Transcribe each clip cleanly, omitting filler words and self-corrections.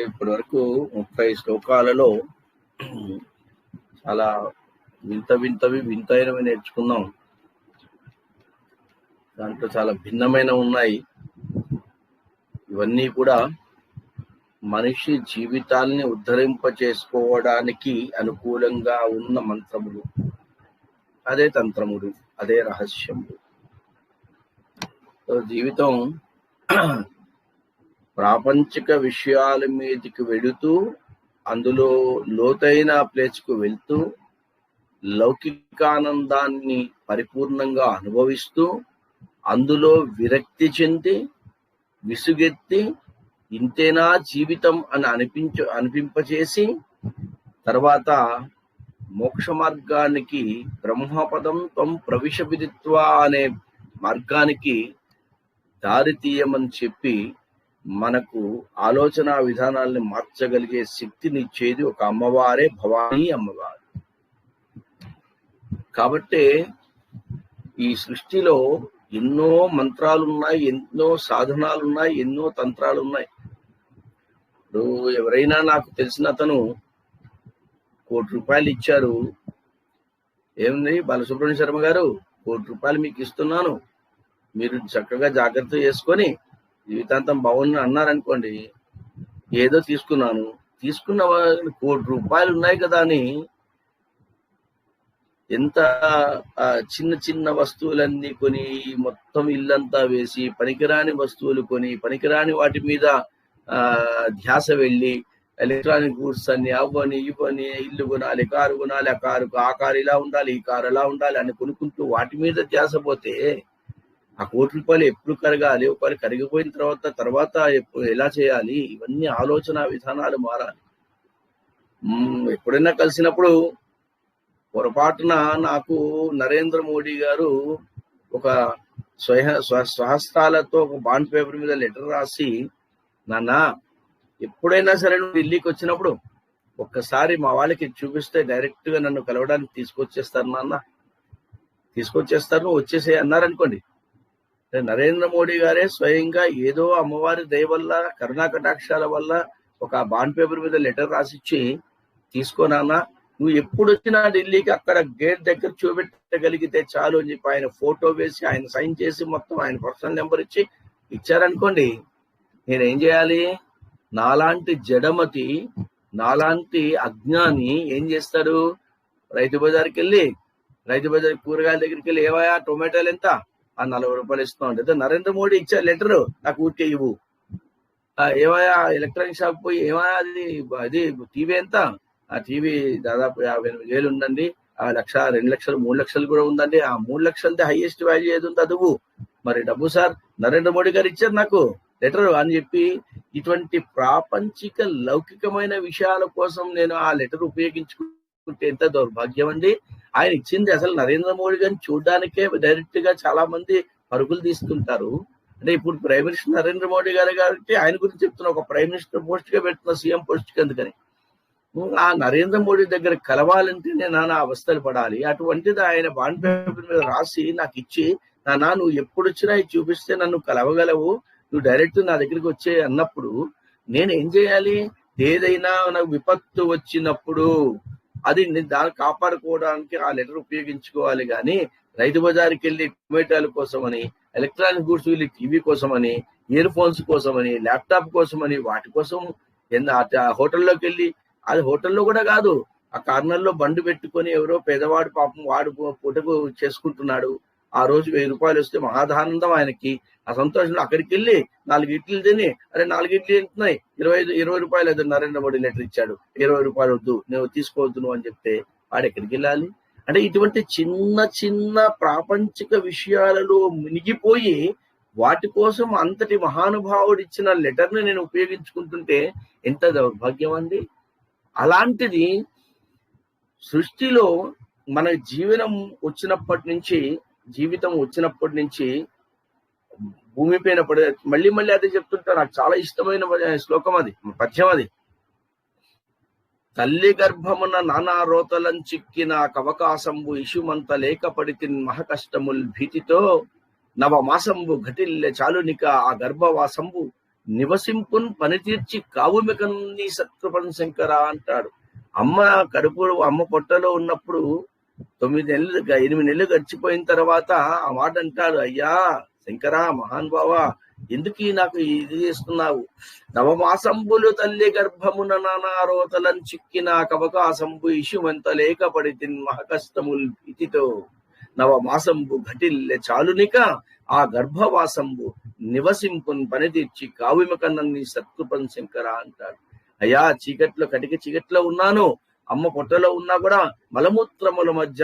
ఇప్పటి వరకు 30 శ్లోకాలలో చాలా వింతైనవి నేర్చుకున్నాం. దాంట్లో చాలా భిన్నమైన ఉన్నాయి. ఇవన్నీ కూడా మనిషి జీవితాల్ని ఉద్ధరింప చేసుకోవడానికి అనుకూలంగా ఉన్న మంత్రములు, అదే తంత్రములు, అదే రహస్యములు. జీవితం ప్రాపంచిక విషయాల మీదకి వెళుతూ, అందులో లోతైన ప్లేస్కు వెళ్తూ, లౌకికానందాన్ని పరిపూర్ణంగా అనుభవిస్తూ, అందులో విరక్తి చెంది విసుగెత్తి ఇంతేనా జీవితం అని అనిపింపచేసి తర్వాత మోక్ష మార్గానికి బ్రహ్మపదం త్వం ప్రవిశవిదిత్వా అనే మార్గానికి దారి తీయమని చెప్పి మనకు ఆలోచన విధానాల్ని మార్చగలిగే శక్తినిచ్చేది ఒక అమ్మవారే, భవానీ అమ్మవారు. కాబట్టి ఈ సృష్టిలో ఎన్నో మంత్రాలున్నాయి, ఎన్నో సాధనాలున్నాయి, ఎన్నో తంత్రాలున్నాయి. ఇప్పుడు ఎవరైనా నాకు తెలిసిన అతను ₹1 కోటి ఇచ్చారు. ఏముంది బాలసుబ్రహ్మణ్య శర్మ గారు, ₹1 కోటి మీకు ఇస్తున్నాను, మీరు చక్కగా జాగ్రత్త చేసుకొని జీవితాంతం బాగుంది అన్నారనుకోండి, ఏదో తీసుకున్న ₹1 కోటి ఉన్నాయి కదా అని ఎంత చిన్న చిన్న వస్తువులన్నీ కొని మొత్తం ఇల్లంతా వేసి పనికిరాని వస్తువులు కొని పనికిరాని వాటి మీద ధ్యాస వెళ్ళి ఎలక్ట్రానిక్ గూడ్స్ అన్ని అవ్వని ఇవ్వని, ఇల్లు కొనాలి, కారు కొనాలి, ఆ కారు ఇలా ఉండాలి, ఈ కారు ఎలా ఉండాలి అని కొనుక్కుంటూ వాటి మీద ధ్యాస పోతే ఆ ₹1 కోటి ఎప్పుడు కరగాలి, ఒకవేళ కరిగిపోయిన తర్వాత ఎలా చేయాలి, ఇవన్నీ ఆలోచన విధానాలు మారాలి. ఎప్పుడైనా కలిసినప్పుడు పొరపాటున నాకు నరేంద్ర మోడీ గారు ఒక స్వహస్తాలతో ఒక బాండ్ పేపర్ మీద లెటర్ రాసి, నాన్న ఎప్పుడైనా సరే నువ్వు ఢిల్లీకి వచ్చినప్పుడు ఒక్కసారి మా వాళ్ళకి చూపిస్తే డైరెక్ట్ గా నన్ను కలవడానికి తీసుకొచ్చేస్తారు నాన్న, నువ్వు వచ్చేసే అన్నారనుకోండి. నరేంద్ర మోడీ గారే స్వయంగా ఏదో అమ్మవారి దయ వల్ల, కరుణా కటాక్షాల వల్ల ఒక బాండ్ పేపర్ మీద లెటర్ రాసిచ్చి, తీసుకోనాన్నా, నువ్వు ఎప్పుడు వచ్చినా ఢిల్లీకి అక్కడ గేట్ దగ్గర చూపెట్టగలిగితే చాలు అని చెప్పి ఆయన ఫోటో వేసి ఆయన సైన్ చేసి మొత్తం ఆయన పర్సనల్ నెంబర్ ఇచ్చారనుకోండి, నేనేం చేయాలి? నాలాంటి జడమతి, నాలాంటి అజ్ఞాని ఏం చేస్తాడు? రైతు బజార్కి వెళ్ళి కూరగాయల దగ్గరికి వెళ్ళి, ఏవయా టొమాటోలు ఎంత? ₹40 ఇస్తున్నాం అంటే, నరేంద్ర మోడీ ఇచ్చే లెటరు నాకు ఊరికే ఇవ్వు. ఏవయా ఎలక్ట్రానిక్ షాప్ పోయి, ఏమయా అది టీవీ ఎంత? ఆ టీవీ దాదాపు 58,000 ఉందండి, ₹1,00,000, ₹2,00,000, ₹3,00,000 కూడా ఉందండి. ఆ 3 లక్షలది హైయెస్ట్ వాల్యూ ఏది ఉంది అదువు. మరి డబ్బు సార్ నరేంద్ర మోడీ గారు ఇచ్చారు నాకు లెటర్ అని చెప్పి, ఇటువంటి ప్రాపంచిక లౌకికమైన విషయాల కోసం నేను ఆ లెటర్ ఉపయోగించుకుంటే ఎంత దౌర్భాగ్యం అండి. ఆయన ఇచ్చింది అసలు నరేంద్ర మోడీ గారిని చూడడానికే డైరెక్ట్ గా చాలా మంది పరుగులు తీస్తుంటారు. అంటే ఇప్పుడు ప్రైమ్ మినిస్టర్ నరేంద్ర మోడీ గారు కాబట్టి ఆయన గురించి చెప్తున్నా, ఒక ప్రైమ్ మినిస్టర్ పోస్ట్ గా పెడుతున్నా, సీఎం పోస్ట్ కి ఎందుకని. ఆ నరేంద్ర మోడీ దగ్గర కలవాలంటే నేను నానా అవస్థలు పడాలి. అటువంటిది ఆయన బాండ్ పేపర్ మీద రాసి నాకు ఇచ్చి, నానా నువ్వు ఎప్పుడు వచ్చినా ఇది చూపిస్తే నన్ను కలవగలవు, నువ్వు డైరెక్ట్ నా దగ్గరికి వచ్చే అన్నప్పుడు నేను ఏం చేయాలి? ఏదైనా నాకు విపత్తు వచ్చినప్పుడు అది దాన్ని కాపాడుకోవడానికి ఆ లెటర్ ఉపయోగించుకోవాలి. కానీ రైతు బజార్కి వెళ్ళి టొమాటోల కోసమని, ఎలక్ట్రానిక్ గూడ్స్ వెళ్ళి టీవీ కోసమని, ఇయర్ ఫోన్స్ కోసమని, ల్యాప్టాప్ కోసమని, వాటి కోసం హోటల్లోకి వెళ్ళి, అది హోటల్లో కూడా కాదు, ఆ కార్నర్లో బండి పెట్టుకొని ఎవరో పేదవాడు పాపం వాడు పూటకు చేసుకుంటున్నాడు. ఆ రోజు ₹1000 వస్తే మహాదానందం ఆయనకి. ఆ సంతోషంలో అక్కడికి వెళ్ళి 4 ఇడ్లీలు తిని, అరే 4 ఇడ్లీ ఎంతున్నాయి, ₹20 అది నరేంద్ర మోడీ లెటర్ ఇచ్చాడు, ₹20 వద్దు, నువ్వు తీసుకోవద్దు నువ్వు అని చెప్తే వాడు ఎక్కడికి వెళ్ళాలి? అంటే ఇటువంటి చిన్న చిన్న ప్రాపంచిక విషయాలలో మునిగిపోయి వాటి కోసం అంతటి మహానుభావుడు ఇచ్చిన లెటర్ని నేను ఉపయోగించుకుంటుంటే ఎంత దౌర్భాగ్యం అండి. అలాంటిది సృష్టిలో మన జీవితం వచ్చినప్పటి నుంచి భూమి పైన మళ్ళీ అదే చెప్తుంటా. నాకు చాలా ఇష్టమైన శ్లోకం అది, పద్యం అది. తల్లి గర్భమున నానా రోతలం చిక్కిన కవకాశంబు ఇషుమంత లేకపడితి మహకష్టముల్ భీతితో నవమాసంబు ఘటిల్లె చాలునిక ఆ గర్భవాసంబు నివసింపున్ పని తీర్చి కావుమికన్ని సత్కృపన్ శంకర అంటాడు. అమ్మ పొట్టలో ఉన్నప్పుడు 8 నెలలు గడిచిపోయిన తర్వాత ఆ మాట అంటాడు, అయ్యా శంకరా మహానుభావ, ఎందుకు నాకు ఇది చేస్తున్నావు? నవమాసంబులు తల్లి గర్భమున నానారోతలను చిక్కిన కవకాశంబు ఇషుమంత లేకపడి మహకష్టముల్ భీతితో నవమాసంబు ఘటిల్లె చాలునిక ఆ గర్భవాసంబు నివసింపున్ పని తీర్చి కావిమకన్నీ సత్కృపన్ శంకర అంటాడు. అయ్యా కటిక చీకట్లో ఉన్నాను, అమ్మ పొట్టలో ఉన్నా కూడా మలమూత్రముల మధ్య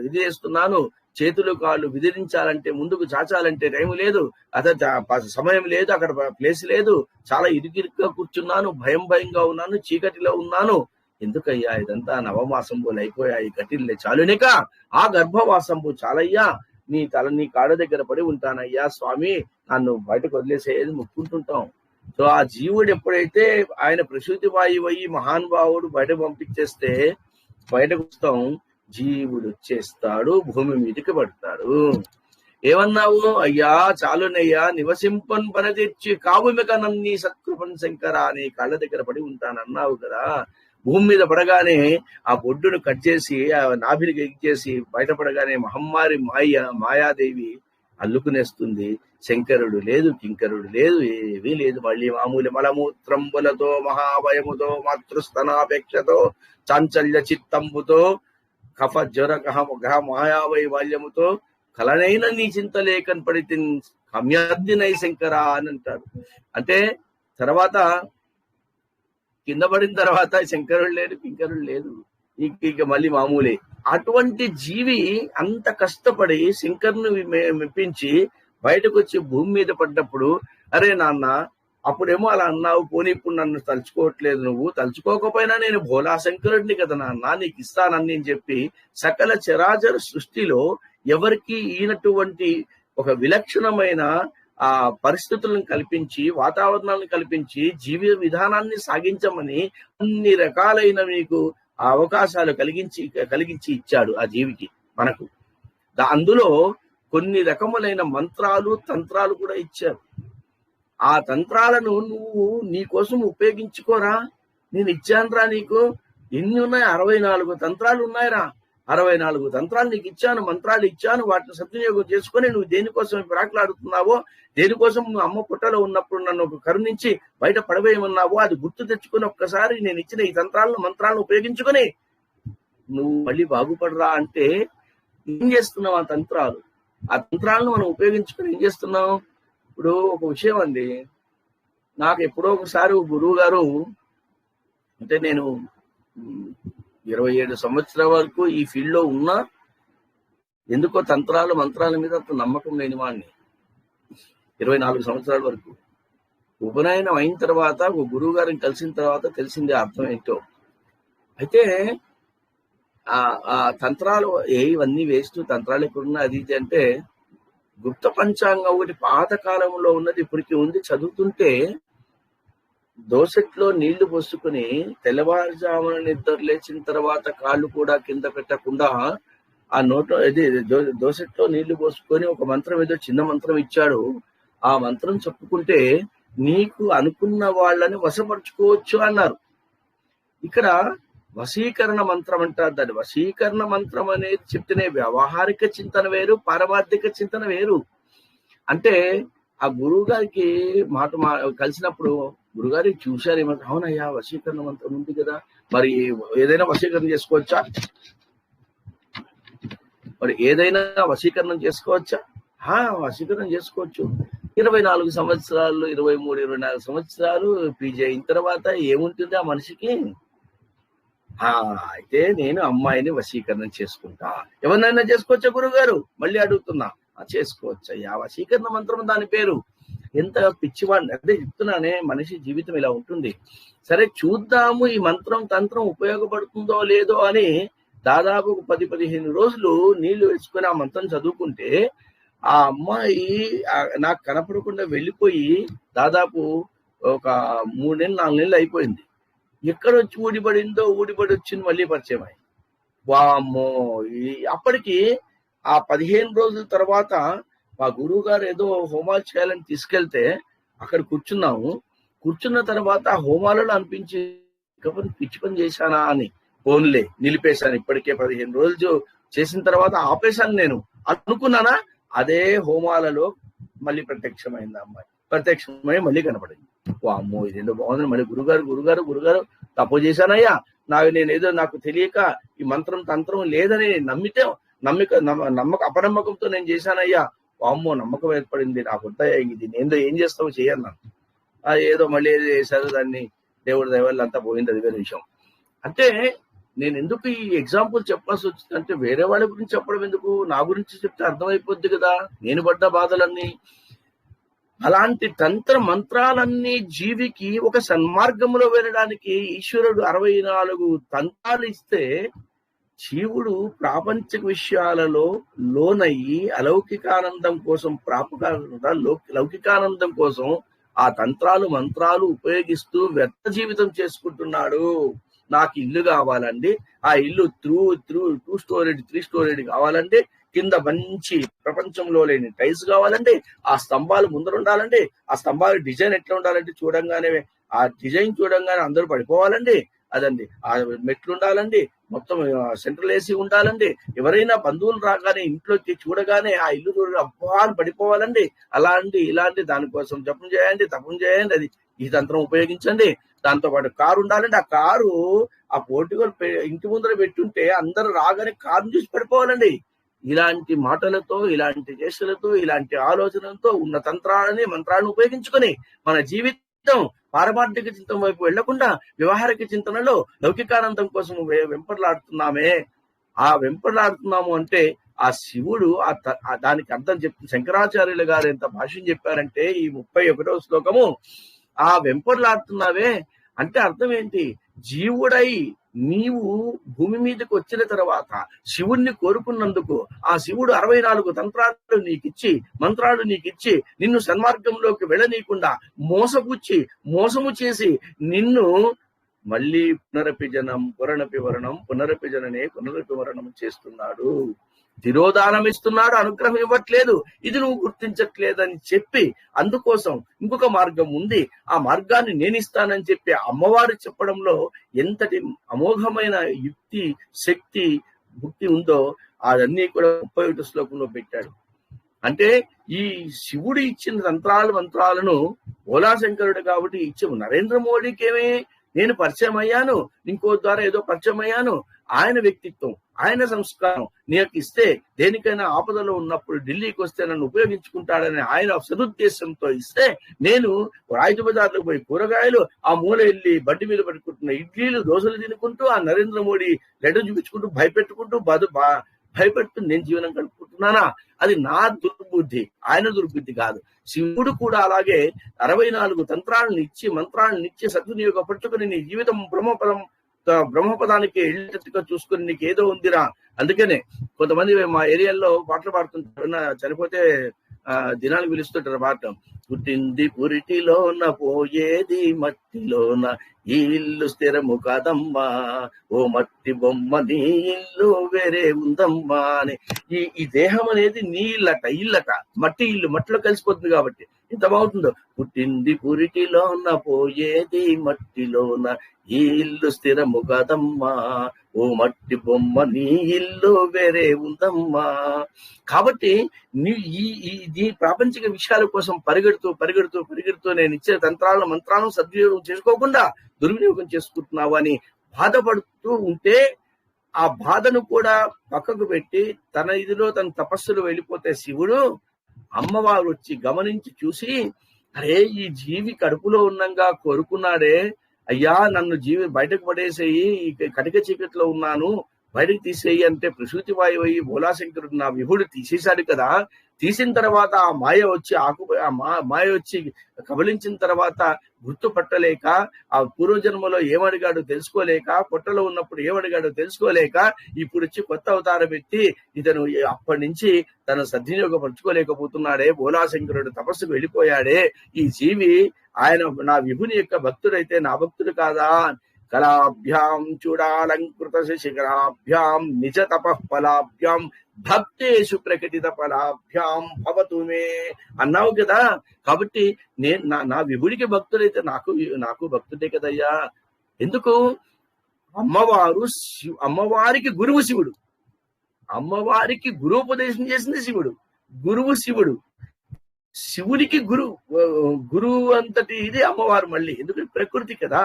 ఇది చేస్తున్నాను. చేతులు కాళ్ళు విదిరించాలంటే, ముందుకు చాచాలంటే టైం లేదు, సమయం లేదు, అక్కడ ప్లేస్ లేదు, చాలా ఇరుకిరుగ్గా కూర్చున్నాను, భయంగా ఉన్నాను, చీకటిలో ఉన్నాను. ఎందుకయ్యా ఇదంతా? నవమాసంబులు అయిపోయాయి, గటిల్లే చాలునిక ఆ గర్భవాసంబు చాలయ్యా, నీ కాళ్ళ దగ్గర పడి ఉంటానయ్యా స్వామి, నన్ను బయటకు వదిలేసేది ముక్కుంటుంటాం. సో ఆ జీవుడు ఎప్పుడైతే ఆయన ప్రసూతి వాయువు అయ్యి మహానుభావుడు బయట పంపించేస్తే బయటకు వస్తాం, జీవుడు వచ్చేస్తాడు, భూమి మీదకి పడతాడు. ఏమన్నావు? అయ్యా చాలునయ్యా, నివసింపన్ పని తెచ్చి కావుమికనన్నీ సత్కృపన్ శంకర, నీ కాళ్ళ దగ్గర పడి ఉంటానన్నావు కదా. భూమి మీద పడగానే ఆ బొడ్డును కట్ చేసి ఆ నాభిని ఎక్కేసి బయటపడగానే మహమ్మారి మాయాదేవి అల్లుకునేస్తుంది. శంకరుడు లేదు, కింకరుడు లేదు, ఏమీ లేదు. మళ్ళీ మామూలు మలమూత్రంబులతో మహాభయముతో మాతృస్తనాపేక్షతో చాంచల్య చిత్తంబుతో కఫ జ్వర మాయావైవాల్యముతో కలనైన నీ చింత లేకన్ పడి కమ్యాద్దినై శంకర అని అంటాడు. అంటే తర్వాత కింద పడిన తర్వాత శంకరుడు లేడు, కింకరుడు లేదు, ఇక మళ్ళీ మామూలే. అటువంటి జీవి అంత కష్టపడి శంకరుని మెప్పించి బయటకు వచ్చి భూమి మీద పడ్డప్పుడు, అరే నాన్న అప్పుడేమో అలా అన్నావు, పోనీ ఇప్పుడు నన్ను తలుచుకోవట్లేదు, నువ్వు తలుచుకోకపోయినా నేను భోలా శంకరుడిని కదా నాన్న, నీకు ఇస్తానని నేను చెప్పి సకల చరాచర సృష్టిలో ఎవరికి ఈనటువంటి ఒక విలక్షణమైన ఆ పరిస్థితులను కల్పించి, వాతావరణాలను కల్పించి, జీవ విధానాన్ని సాగించమని అన్ని రకాలైన మీకు ఆ అవకాశాలు కలిగించి ఇచ్చాడు ఆ జీవికి మనకు. అందులో కొన్ని రకములైన మంత్రాలు తంత్రాలు కూడా ఇచ్చారు. ఆ తంత్రాలను నువ్వు నీ కోసం ఉపయోగించుకోరా, నేను ఇచ్చానురా నీకు. ఎన్ని ఉన్నాయి? 64 తంత్రాలు ఉన్నాయిరా. 64 తంత్రాలు నీకు ఇచ్చాను, మంత్రాలు ఇచ్చాను. వాటిని సద్వినియోగం చేసుకొని నువ్వు దేనికోసం ప్రాకులాడుతున్నావో, దేనికోసం నువ్వు అమ్మ పుట్టలో ఉన్నప్పుడు నన్ను ఒక కరుణించి బయట పడవేయమన్నావో అది గుర్తు తెచ్చుకొని ఒక్కసారి నేను ఇచ్చిన ఈ మంత్రాలను ఉపయోగించుకొని నువ్వు మళ్ళీ బాగుపడరా అంటే ఏం చేస్తున్నావు? ఆ తంత్రాలను మనం ఉపయోగించుకొని ఏం చేస్తున్నావు? ఇప్పుడు ఒక విషయం అండి, నాకు ఎప్పుడో ఒకసారి గురువు గారు, అంటే నేను 27 సంవత్సరాల వరకు ఈ ఫీల్డ్ లో ఉన్నా, ఎందుకో మంత్రాల మీద అంత నమ్మకం లేని వాడిని. 24 సంవత్సరాల వరకు ఉపనయనం అయిన తర్వాత ఒక గురువు గారిని కలిసిన తర్వాత తెలిసింది అర్థం ఏంటో. అయితే ఆ తంత్రాలు ఇవన్నీ వేస్ట్, తంత్రాలు ఎక్కడున్నా అది ఇది అంటే, గుప్త పంచాంగం ఒకటి పాత కాలంలో ఉన్నది ఇప్పటికీ ఉంది. చదువుతుంటే దోసెట్లో నీళ్లు పోసుకుని తెల్లవారుజామున నిద్ర లేచిన తర్వాత కాళ్ళు కూడా కింద పెట్టకుండా ఆ నోట్లో దోసెట్లో నీళ్లు పోసుకొని ఒక మంత్రం, ఏదో చిన్న మంత్రం ఇచ్చాడు. ఆ మంత్రం చెప్పుకుంటే నీకు అనుకున్న వాళ్ళని వశపరుచుకోవచ్చు అన్నారు. ఇక్కడ వశీకరణ మంత్రం అంటారు దాన్ని. వశీకరణ మంత్రం అనేది చెప్తేనే వ్యవహారిక చింతన వేరు, పారమార్థిక చింతన వేరు. అంటే ఆ గురువు గారికి కలిసినప్పుడు గురుగారికి చూశారు, ఏమంటారు, అవునయ్యా వశీకరణ మంత్రం ఉంది కదా, మరి ఏదైనా వశీకరణ చేసుకోవచ్చా? వశీకరణం చేసుకోవచ్చా? వశీకరణం చేసుకోవచ్చు. 24 సంవత్సరాలు, 23, 24 సంవత్సరాలు పీజీ అయిన తర్వాత ఏముంటుంది ఆ మనిషికి? అయితే నేను అమ్మాయిని వశీకరణం చేసుకుంటా. ఎవరినైనా చేసుకోవచ్చా గురుగారు? మళ్ళీ అడుగుతున్నా. చేసుకోవచ్చయ్యా, వశీకరణ మంత్రం దాని పేరు. ఎంత పిచ్చివాడిని, అదే చెప్తున్నానే, మనిషి జీవితం ఇలా ఉంటుంది. సరే చూద్దాము ఈ మంత్రం తంత్రం ఉపయోగపడుతుందో లేదో అని దాదాపు 10-15 రోజులు నీళ్లు వేసుకొని ఆ మంత్రం చదువుకుంటే ఆ అమ్మాయి నాకు కనపడకుండా వెళ్ళిపోయి దాదాపు ఒక 3 నెలలు 4 నెలలు అయిపోయింది. ఎక్కడొచ్చి ఊడిపడి వచ్చింది, మళ్ళీ పరిచయం అయ్యి. వామ్మో! అప్పటికి ఆ 15 రోజుల తర్వాత మా గురువు గారు ఏదో హోమాలు చేయాలని తీసుకెళ్తే అక్కడ కూర్చున్నాము. కూర్చున్న తర్వాత హోమాలలో అనిపించి పిచ్చి పని చేశానా అని ఫోన్లే నిలిపేశాను. ఇప్పటికే 15 రోజులు చేసిన తర్వాత ఆపేశాను నేను అనుకున్నానా, అదే హోమాలలో మళ్ళీ ప్రత్యక్షమైంది అమ్మాయి. ప్రత్యక్షమై మళ్ళీ కనపడింది. ఓ అమ్మో ఇదేంటో బాగుంది. మళ్ళీ గురుగారు తప్పు చేశానయ్యా, నేనేదో నాకు తెలియక ఈ మంత్రం తంత్రం లేదని అపనమ్మకంతో నేను చేశానయ్యా. అమ్మో నమ్మకం ఏర్పడింది నాకు. ఇది నేను ఏం చేస్తావు చేయన్నా, ఏదో మళ్ళీ ఏదో చేశారు, దాన్ని దేవుడి దయవల్ల అంతా పోయింది, అది వేరే విషయం. అంటే నేను ఎందుకు ఈ ఎగ్జాంపుల్ చెప్పాల్సి వచ్చిందంటే, వేరే వాళ్ళ గురించి చెప్పడం ఎందుకు, నా గురించి చెప్తే అర్థమైపోద్ది కదా నేను పడ్డ బాధలన్నీ. అలాంటి తంత్ర మంత్రాలన్నీ జీవికి ఒక సన్మార్గంలో వెళ్ళడానికి ఈశ్వరుడు 64 తంత్రాలు ఇస్తే, జీవుడు ప్రాపంచిక విషయాలలో లోనయ్యి అలౌకికానందం కోసం లౌకికానందం కోసం ఆ తంత్రాలు మంత్రాలు ఉపయోగిస్తూ వ్యర్థ జీవితం చేసుకుంటున్నాడు. నాకు ఇల్లు కావాలండి, ఆ ఇల్లు 2 స్టోరీడ్ 3 స్టోరీడ్ కావాలండి, కింద మంచి ప్రపంచంలో లేని టైల్స్ కావాలండి, ఆ స్తంభాలు ముందర ఉండాలండి, ఆ స్తంభాల డిజైన్ ఎట్లా ఉండాలంటే ఆ డిజైన్ చూడంగానే అందరూ పడిపోవాలండి, అదండి ఆ మెట్లు ఉండాలండి, మొత్తం సెంట్రల్ ఏసీ ఉండాలండి, ఎవరైనా బంధువులు రాగానే ఇంట్లోకి చూడగానే ఆ ఇల్లు అబ్బా అని పడిపోవాలండి, అలాంటి ఇలాంటి దానికోసం జపం చేయండి, తపం చేయండి, అది ఈ తంత్రం ఉపయోగించండి. దాంతో పాటు కారు ఉండాలండి, ఆ కారు ఆ పోర్టుగల్ ఇంటి ముందర పెట్టుంటే అందరూ రాగానే కారుని చూసి పడిపోవాలండి. ఇలాంటి మాటలతో, ఇలాంటి చేష్టలతో, ఇలాంటి ఆలోచనలతో ఉన్న తంత్రాలని మంత్రాలను ఉపయోగించుకొని మన జీవితం పారమార్థిక చింతన వైపు వెళ్లకుండా వ్యవహారిక చింతనలో లౌకికానందం కోసం వెంపర్లాడుతున్నాము అంటే ఆ శివుడు దానికి అర్థం చెప్తుంది. శంకరాచార్యులు గారు ఎంత భాష్యం చెప్పారంటే, ఈ 31వ శ్లోకము, ఆ వెంపర్లాడుతున్నావే అంటే అర్థం ఏంటి, జీవుడై నీవు భూమి మీదకి వచ్చిన తర్వాత శివుణ్ణి కోరుకున్నందుకు ఆ శివుడు 64 తంత్రాలు నీకిచ్చి మంత్రాలు నీకిచ్చి నిన్ను సన్మార్గంలోకి వెళ్ళనీయకుండా మోసము చేసి నిన్ను మళ్ళీ పునరపి మరణం చేస్తున్నాడు. తిరోధానం ఇస్తున్నాడు, అనుగ్రహం ఇవ్వట్లేదు, ఇది నువ్వు గుర్తించట్లేదని చెప్పి అందుకోసం ఇంకొక మార్గం ఉంది, ఆ మార్గాన్ని నేను ఇస్తానని చెప్పి అమ్మవారు చెప్పడంలో ఎంతటి అమోఘమైన యుక్తి, శక్తి, భక్తి ఉందో అదన్నీ కూడా 31 శ్లోకంలో పెట్టాడు. అంటే ఈ శివుడు ఇచ్చిన మంత్రాలను భోలాశంకరుడు కాబట్టి ఇచ్చాము. నరేంద్ర మోడీకేమే నేను పరిచయం అయ్యాను, ఇంకో ద్వారా ఏదో పరిచయం అయ్యాను, ఆయన వ్యక్తిత్వం, ఆయన సంస్కారం నీకు ఇస్తే దేనికైనా ఆపదలో ఉన్నప్పుడు ఢిల్లీకి వస్తే నన్ను ఉపయోగించుకుంటాడని ఆయన సదుద్దేశంతో ఇస్తే, నేను రాయితు బజార్లో పోయి కూరగాయలు ఆ మూల వెళ్ళి బండి మీద పట్టుకుంటున్న ఇడ్లీలు దోశలు తినుకుంటూ ఆ నరేంద్ర మోడీ లెటర్ చూపించుకుంటూ భయపెడుతూ నేను జీవనం గడుపుకుంటున్నానా? అది నా దుర్బుద్ధి, ఆయన దుర్బుద్ధి కాదు. శివుడు కూడా అలాగే 64 తంత్రాలను ఇచ్చి మంత్రాలను ఇచ్చి సద్వినియోగపరుచుకుని నీ జీవితం బ్రహ్మపదానికి వెళ్ళేటట్టుగా చూసుకుని నీకు ఏదో ఉందిరా. అందుకనే కొంతమంది మా ఏరియాలో పాటలు పాడుతుంటారు, చనిపోతే దినాలు పిలుస్తుంటారు పాట. పుట్టింది పురిటిలోన పోయేది మట్టిలోన, ఈ ఇల్లు స్థిరము కాదమ్మా, ఓ మట్టి బొమ్మ నీ ఇల్లు వేరే ఉందమ్మా అని. ఈ దేహం అనేది నీ ఇల్లట, మట్టి ఇల్లు, మట్టిలో కలిసిపోతుంది కాబట్టి ఇంత బాగుంటుందో. పుట్టింది పురిటిలోన పోయేది మట్టిలోన, ఈ ఇల్లు స్థిరము కాదమ్మా, ఓ మట్టి బొమ్మ నీ ఇల్లు వేరే ఉందమ్మా. కాబట్టి ఈ ప్రాపంచిక విషయాల కోసం పరిగెడుతూ నేను ఇచ్చే తంత్రాలను మంత్రాలను సద్వినియోగం చేసుకోకుండా దుర్వినియోగం చేసుకుంటున్నావు అని బాధపడుతూ ఉంటే, ఆ బాధను కూడా పక్కకు పెట్టి తన తన తపస్సులు వెళ్ళిపోతే శివుడు, అమ్మవారు వచ్చి గమనించి చూసి, అరే ఈ జీవి కడుపులో ఉన్నంగా కోరుకున్నాడే, అయ్యా నన్ను బయటకు పడేసేయి, కటిక చీకట్లో ఉన్నాను, బయటకు తీసేయి అంటే ప్రసూతి వాయువు అయ్యి భోలాశంకరుడు నా విభుడు తీసేశాడు కదా. తీసిన తర్వాత ఆ మాయ వచ్చి కబలించిన తర్వాత గుర్తుపట్టలేక, ఆ పూర్వజన్మలో ఏమడిగాడో తెలుసుకోలేక, పొట్టలో ఉన్నప్పుడు ఏమడిగాడో తెలుసుకోలేక ఇప్పుడు వచ్చి కొత్త అవతారం ఎత్తి ఇతను అప్పటి నుంచి తను సద్వినియోగపరుచుకోలేకపోతున్నాడే, భోలాశంకరుడు తపస్సుకు వెళ్ళిపోయాడే, ఈ జీవి ఆయన నా విభుని యొక్క భక్తుడైతే నా భక్తుడు కాదా? కళాభ్యాం చూడాలంకృత శిఖరాభ్యాం నిజ తపఃఫలాభ్యాం భక్తేషు ప్రకటిత ఫలాభ్యాం భవతు మే అన్నావు కదా. కాబట్టి నేను నా విభుడికి భక్తుడైతే నాకు భక్తుడే కదయ్యా. ఎందుకు? అమ్మవారికి గురువు శివుడు, అమ్మవారికి గురువుపదేశం చేసింది శివుడు, గురువు శివుడు, శివునికి గురువు అంతటి ఇది అమ్మవారు. మళ్ళీ ఎందుకంటే ప్రకృతి కదా,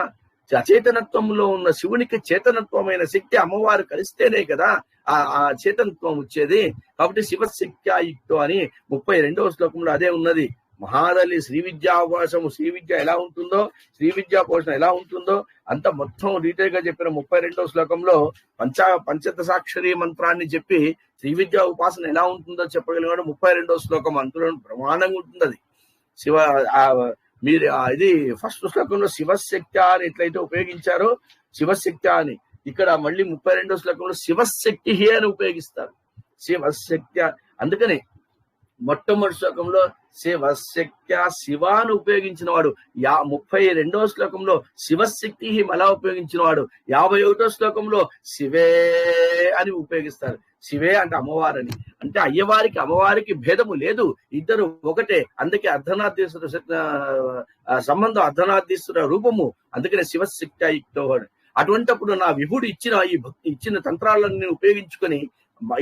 అచేతనత్వంలో ఉన్న శివునికి చేతనత్వమైన శక్తి అమ్మవారు కలిస్తేనే కదా ఆ చేతనత్వం వచ్చేది. కాబట్టి శివశక్త్యాయుక్తో అని 32వ శ్లోకంలో అదే ఉన్నది. మహాదలి శ్రీ విద్యాభాసము, శ్రీ విద్య ఎలా ఉంటుందో, శ్రీ విద్యా పోషణ ఎలా ఉంటుందో అంత మొత్తం డీటెయిల్ గా చెప్పిన 32వ శ్లోకంలో పంచదశాక్షరి మంత్రాన్ని చెప్పి శ్రీ విద్యా ఉపాసన ఎలా ఉంటుందో చెప్పగలిగినాడు 32వ శ్లోకం. అందులో బ్రహ్మాండంగా ఉంటుంది అది. మీరు ఇది ఫస్ట్ శ్లోకంలో శివశక్తి అని ఎట్లయితే ఉపయోగించారో శివశక్తి అని, ఇక్కడ మళ్ళీ 32వ శ్లోకంలో శివశక్తి అని ఉపయోగిస్తారు. శివశక్తి అందుకనే మొట్టమొదటి శ్లోకంలో శివశక్త్యా శివాను ఉపయోగించిన వాడు, 32వ శ్లోకంలో శివశక్తి అలా ఉపయోగించిన వాడు, 51వ శ్లోకంలో శివే అని ఉపయోగిస్తారు. శివే అంటే అమ్మవారని, అంటే అయ్యవారికి అమ్మవారికి భేదము లేదు, ఇద్దరు ఒకటే. అందుకే అర్ధనాదీశ్వర సంబంధం, అర్ధనాదీశ్వర రూపము. అందుకనే శివశక్త్యాయుక్తో. అటువంటిప్పుడు నా విభుడు ఇచ్చిన తంత్రాలన్నీ ఉపయోగించుకొని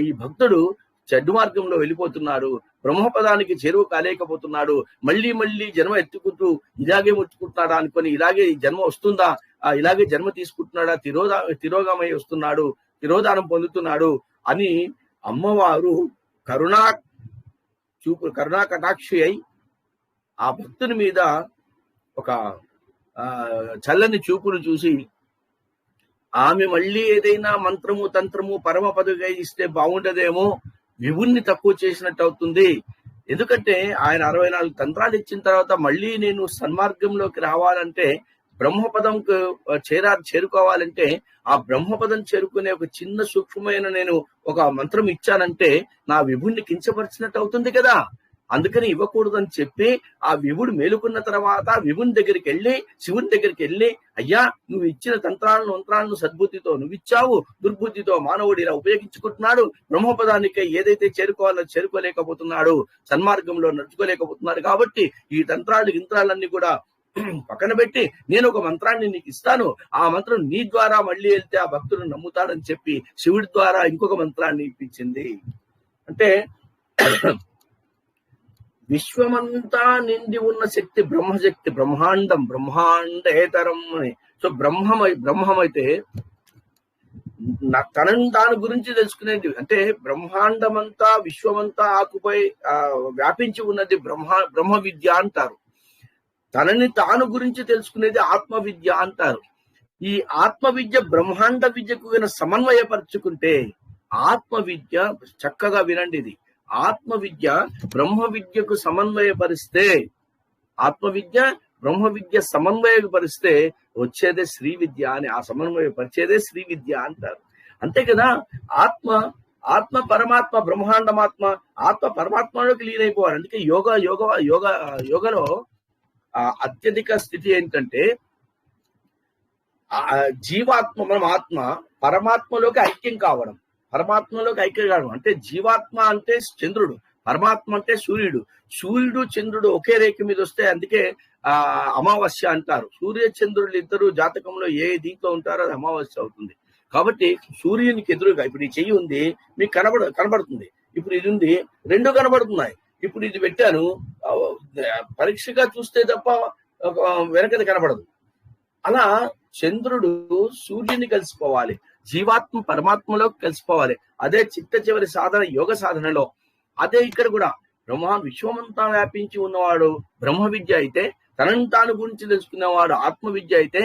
ఈ భక్తుడు చెడ్డు మార్గంలో వెళ్ళిపోతున్నాడు, బ్రహ్మపదానికి చేరువ కాలేకపోతున్నాడు. మళ్ళీ మళ్ళీ జన్మ ఎత్తుకుంటూ ఇలాగే ముట్టుకుంటున్నాడా అనుకొని, ఇలాగే జన్మ వస్తుందా, ఇలాగే జన్మ తీసుకుంటున్నాడా, తిరోగమై వస్తున్నాడు, తిరోధానం పొందుతున్నాడు అని అమ్మవారు కరుణా కటాక్షి అయి ఆ భక్తుని మీద ఒక చల్లని చూపును చూసి, ఆమె మళ్ళీ ఏదైనా మంత్రము తంత్రము పరమ పదవిగా ఇస్తే బాగుంటదేమో, విభుణ్ణి తక్కువ చేసినట్టు అవుతుంది. ఎందుకంటే ఆయన 64 తంత్రాలు ఇచ్చిన తర్వాత మళ్ళీ నేను సన్మార్గంలోకి రావాలంటే, బ్రహ్మపదంకు చేరుకోవాలంటే, ఆ బ్రహ్మపదం చేరుకునే ఒక చిన్న సూక్ష్మమైన నేను ఒక మంత్రం ఇచ్చానంటే నా విభుణ్ణి కించపరిచినట్టు అవుతుంది కదా. అందుకని ఇవ్వకూడదని చెప్పి ఆ విభుడు మేలుకున్న తర్వాత విభుని దగ్గరికి వెళ్ళి, శివుని దగ్గరికి వెళ్ళి, అయ్యా నువ్వు ఇచ్చిన మంత్రాలను సద్బుద్ధితో నువ్వు ఇచ్చావు, దుర్బుద్ధితో మానవుడు ఇలా ఉపయోగించుకుంటున్నాడు, బ్రహ్మపదానికి ఏదైతే చేరుకోవాలో చేరుకోలేకపోతున్నాడు, సన్మార్గంలో నడుచుకోలేకపోతున్నాడు. కాబట్టి ఈ యంత్రాలన్నీ కూడా పక్కన పెట్టి నేను ఒక మంత్రాన్ని నీకు ఇస్తాను, ఆ మంత్రం నీ ద్వారా మళ్ళీ వెళ్తే ఆ భక్తుడు నమ్ముతాడని చెప్పి శివుడి ద్వారా ఇంకొక మంత్రాన్ని ఇప్పించింది. అంటే విశ్వమంతా నిండి ఉన్న శక్తి బ్రహ్మశక్తి, బ్రహ్మాండేతరం అని. సో బ్రహ్మమైతే తనని తాను గురించి తెలుసుకునేది, అంటే బ్రహ్మాండమంతా విశ్వమంతా ఆకుపై వ్యాపించి ఉన్నది బ్రహ్మ విద్య అంటారు. తనని తాను గురించి తెలుసుకునేది ఆత్మ విద్య అంటారు. ఈ ఆత్మ విద్య బ్రహ్మాండ విద్యకు సమన్వయపరుచుకుంటే, ఆత్మ విద్య చక్కగా వినండి, ఇది ఆత్మ విద్య బ్రహ్మ విద్యకు సమన్వయపరిస్తే, ఆత్మ విద్య బ్రహ్మ విద్య సమన్వయపరిస్తే వచ్చేదే శ్రీ విద్య అని, ఆ సమన్వయపరిచేదే శ్రీ విద్య అంటారు. అంతే కదా. ఆత్మ పరమాత్మ, బ్రహ్మాండమాత్మ, ఆత్మ పరమాత్మలోకి లీనైపోవాలి. అందుకే యోగలో అత్యధిక స్థితి ఏంటంటే జీవాత్మ మనం ఆత్మ పరమాత్మలోకి ఐక్యం కావడం, అంటే జీవాత్మ అంటే చంద్రుడు, పరమాత్మ అంటే సూర్యుడు చంద్రుడు ఒకే రేఖ మీద వస్తే అందుకే అమావాస్య అంటారు. సూర్య చంద్రులు ఇద్దరు జాతకంలో ఏ దీంట్లో ఉంటారో అది అమావాస్య అవుతుంది. కాబట్టి సూర్యునికి ఎదురుగా ఇప్పుడు ఈ చెయ్యి ఉంది, మీకు కనబడుతుంది. ఇప్పుడు ఇది ఉంది, రెండు కనబడుతున్నాయి. ఇప్పుడు ఇది పెట్టాను, పరీక్షగా చూస్తే తప్ప వెనకది కనబడదు. అలా చంద్రుడు సూర్యుని కలిసిపోవాలి, జీవాత్మ పరమాత్మలోకి కలిసిపోవాలి. అదే చిట్ట చివరి సాధన, యోగ సాధనలో. అదే ఇక్కడ కూడా విశ్వమంతా వ్యాపించి ఉన్నవాడు బ్రహ్మ విద్య అయితే, తనను తాను గురించి తెలుసుకునేవాడు ఆత్మ విద్య అయితే,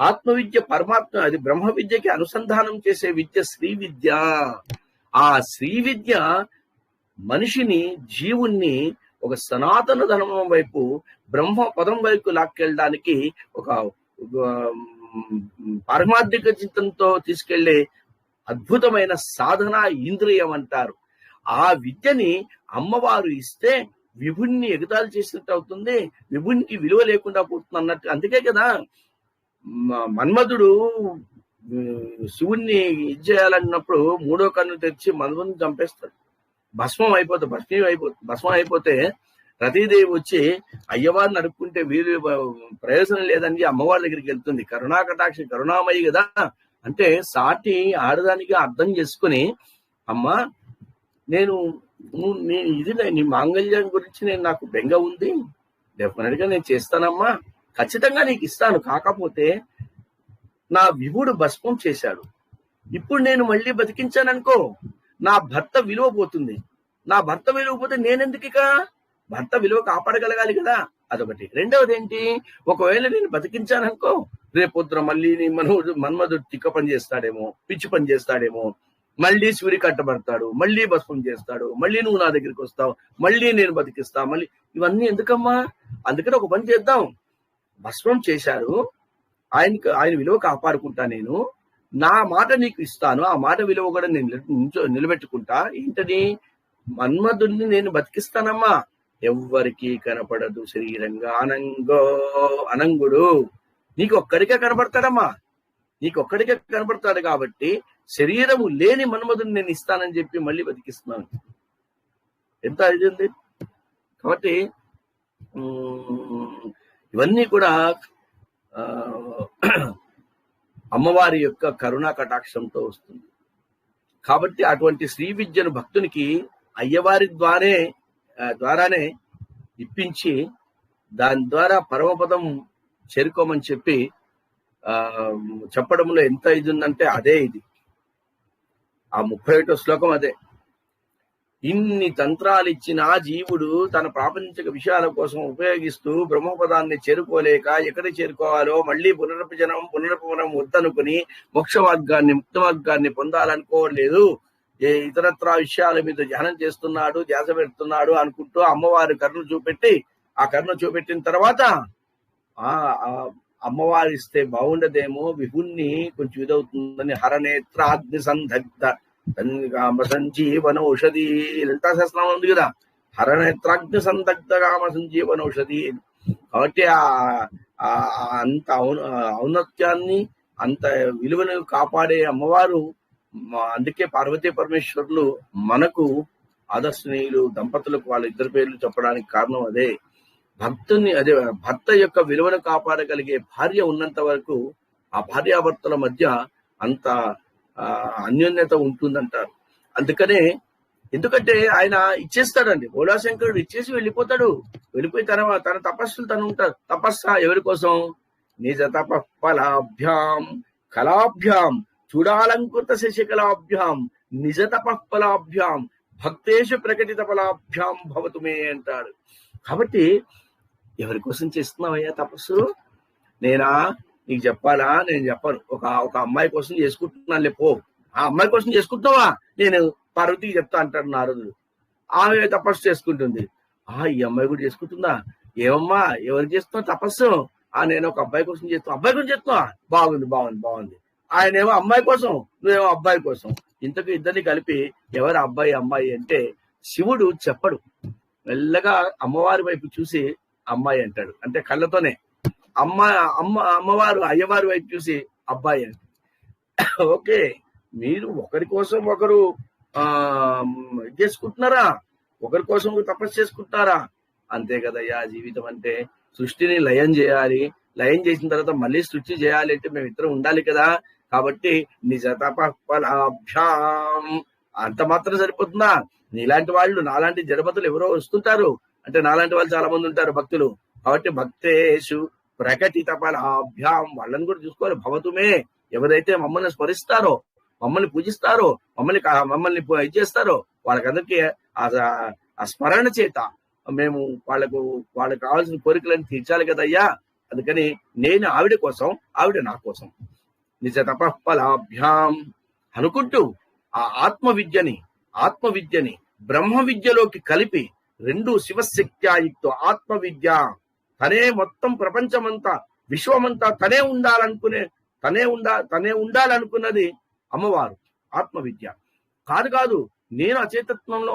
ఆత్మ విద్య పరమాత్మ, అది బ్రహ్మ విద్యకి అనుసంధానం చేసే విద్య శ్రీ విద్య. ఆ శ్రీ విద్య మనిషిని, జీవుణ్ణి ఒక సనాతన ధర్మం వైపు, బ్రహ్మ పదం వైపు లాక్కెళ్ళడానికి ఒక పారమార్థిక చింతనతో తీసుకెళ్లే అద్భుతమైన సాధన ఇంద్రియం అంటారు. ఆ విద్యని అమ్మవారు ఇస్తే విభుణ్ణి ఎగతాళి చేసినట్టు అవుతుంది, విభునికి విలువ లేకుండా పోతుంది అన్నట్టు. అందుకే కదా మన్మధుడు శివుణ్ణి ఇది చేయాలన్నప్పుడు మూడో కన్ను తెరిచి మన్మధుని చంపేస్తాడు. భస్మం అయిపోతే రతీదేవి వచ్చి అయ్యవారిని అడుక్కుంటే వీరు ప్రయోజనం లేదని అమ్మవారి దగ్గరికి వెళ్తుంది. కరుణాకటాక్షి కరుణామయి కదా అంటే సాటి ఆడదానికి అర్థం చేసుకుని, అమ్మా నేను నీ మాంగళ్యం గురించి నాకు బెంగ ఉంది, డెఫినెట్ గా నేను చేస్తానమ్మా, ఖచ్చితంగా నీకు ఇస్తాను. కాకపోతే నా విభుడు భస్మం చేశాడు, ఇప్పుడు నేను మళ్ళీ బతికించాననుకో నా భర్త విలువ పోతుంది. నా భర్త విలువ పోతే నేనెందుకు ఇక భర్త విలువ కాపాడగలగాలి కదా, అదొకటి. రెండవది ఏంటి, ఒకవేళ నేను బతికించాననుకో రేపొద్దున మళ్ళీ నీ మన్మధుడు తిక్క పని చేస్తాడేమో, పిచ్చి పని చేస్తాడేమో, మళ్ళీ సూర్య కట్టబడతాడు, మళ్ళీ భస్మం చేస్తాడు, మళ్ళీ నువ్వు నా దగ్గరికి వస్తావు, మళ్ళీ నేను బతికిస్తా, మళ్ళీ ఇవన్నీ ఎందుకమ్మా? అందుకని ఒక పని చేద్దాం, భస్మం చేశారు, ఆయన విలువ కాపాడుకుంటా, నేను నా మాట నీకు ఇస్తాను, ఆ మాట విలువ కూడా నేను నిలబెట్టుకుంటా. ఏంటని? మన్మధుడిని నేను బతికిస్తానమ్మా. ఎవ్వరికి కనపడదు శరీరంగా అనంగుడు నీకు ఒక్కడికే కనపడతాడమ్మా, నీకు ఒక్కడికే కనపడతాడు. కాబట్టి శరీరము లేని మన్మధుడిని నేను ఇస్తానని చెప్పి మళ్ళీ బతికిస్తున్నాను. ఎంత ఇది ఉంది. కాబట్టి ఇవన్నీ కూడా అమ్మవారి యొక్క కరుణా కటాక్షంతో వస్తుంది. కాబట్టి అటువంటి శ్రీ విద్యను భక్తునికి అయ్యవారి ద్వారానే ఇప్పించి దాని ద్వారా పరమపదం చేరుకోమని చెప్పి చెప్పడంలో ఎంత ఇది ఉందంటే అదే ఇది. ఆ 31వ శ్లోకం అదే. ఇన్ని తంత్రాలు ఇచ్చిన జీవుడు తన ప్రాపంచిక విషయాల కోసం ఉపయోగిస్తూ బ్రహ్మపదాన్ని చేరుకోలేక ఎక్కడ చేరుకోవాలో మళ్ళీ పునరపనం వద్దనుకుని మోక్ష మార్గాన్ని ముక్త మార్గాన్ని పొందాలనుకోలేదు. ఇతరత్రా విషయాల మీద ధ్యానం చేస్తున్నాడు, ధ్యాస పెడుతున్నాడు అనుకుంటూ అమ్మవారి కరుణ చూపెట్టిన తర్వాత అమ్మవారి ఇస్తే బాగుండదేమో, విభుణ్ణి కొంచెం ఇదవుతుందని హరనేత్రాగ్ని సందగ్ధ కామ సంజీవనౌషధి లలితా సహస్రనామం ఉంది కదా, హరనేత్రాగ్ని సందగ్ధ కామ సంజీవనౌషధి. కాబట్టి అంత ఔన్నత్యాన్ని అంత విలువను కాపాడే అమ్మవారు. అందుకే పార్వతీ పరమేశ్వరులు మనకు ఆదర్శనీయులు, దంపతులకు వాళ్ళ ఇద్దరు పేర్లు చెప్పడానికి కారణం అదే. భర్త యొక్క విలువను కాపాడగలిగే భార్య ఉన్నంత వరకు ఆ భార్యాభర్తల మధ్య అంత అన్యోన్యత ఉంటుందంటారు. అందుకనే ఎందుకంటే ఆయన ఇచ్చేస్తాడండి, బోళాశంకరుడు ఇచ్చేసి వెళ్ళిపోతాడు. వెళ్ళిపోయి తన తపస్సులు తను ఉంటారు. తపస్స ఎవరి కోసం? నిజ తపఫలాభ్యాం కళాభ్యాం చూడాలంకృత శశికళాభ్యాం నిజ తపఫలాభ్యాం భక్తేషు ప్రకటిత ఫలాభ్యాం భవతుమే అంటాడు. కాబట్టి ఎవరి కోసం చేస్తున్నావయ్యా తపస్సు? నీకు చెప్పాలా? నేను చెప్పను. ఒక అమ్మాయి కోసం చేసుకుంటున్నాను లేపో. ఆ అమ్మాయి కోసం చేసుకుంటున్నావా? నేను పార్వతికి చెప్తా అంటాడు నారదుడు. ఆమె తపస్సు చేసుకుంటుంది. ఈ అమ్మాయి కూడా చేసుకుంటుందా? ఏమమ్మా ఎవరు చేస్తున్నావు తపస్సు? నేను ఒక అబ్బాయి కోసం చేస్తున్నా. అబ్బాయి కోసం చేస్తున్నావా? బాగుంది. ఆయనేమో అమ్మాయి కోసం, నువ్వేమో అబ్బాయి కోసం. ఇంతకు ఇద్దరిని కలిపి ఎవరు అమ్మాయి అంటే శివుడు చెప్పడు. మెల్లగా అమ్మవారి వైపు చూసి అమ్మాయి అంటాడు. అంటే కళ్ళతోనే అమ్మవారు అయ్యవారి వైపు చూసి అబ్బాయి అంటాడు. ఓకే, మీరు ఒకరి కోసం ఒకరు చేసుకుంటున్నారా? ఒకరి కోసం తపస్సు చేసుకుంటున్నారా? అంతే కదయ్యా జీవితం అంటే. సృష్టిని లయం చేయాలి, లయం చేసిన తర్వాత మళ్ళీ సృష్టి చేయాలి అంటే మేము ఇద్దరం ఉండాలి కదా. కాబట్టి నిజ తపఫలాభ్యాం అంత మాత్రం సరిపోతుందా? నీలాంటి వాళ్ళు, నాలాంటి జడపతులు ఎవరో వస్తుంటారు. అంటే నాలాంటి వాళ్ళు చాలా మంది ఉంటారు భక్తులు. కాబట్టి భక్తేషు ప్రకటిత ఫలాభ్యాం వాళ్ళని కూడా చూసుకోవాలి. భవతుమే ఎవరైతే మమ్మల్ని స్మరిస్తారో, మమ్మల్ని పూజిస్తారో, మమ్మల్ని ఇది చేస్తారో వాళ్ళకందరికీ ఆ స్మరణ చేత మేము వాళ్ళకు కావాల్సిన కోరికలను తీర్చాలి కదయ్యా. అందుకని నేను ఆవిడ కోసం, ఆవిడ నా కోసం. నిజ తపఫలాభ్యాం అనుకుంటూ ఆ ఆత్మ విద్యని బ్రహ్మ విద్యలోకి కలిపి రెండు శివశక్త్యాయుక్తో ఆత్మ విద్య, తనే మొత్తం ప్రపంచమంతా విశ్వమంతా తనే ఉండాలనుకున్నది అమ్మవారు. ఆత్మ విద్య కాదు, నేను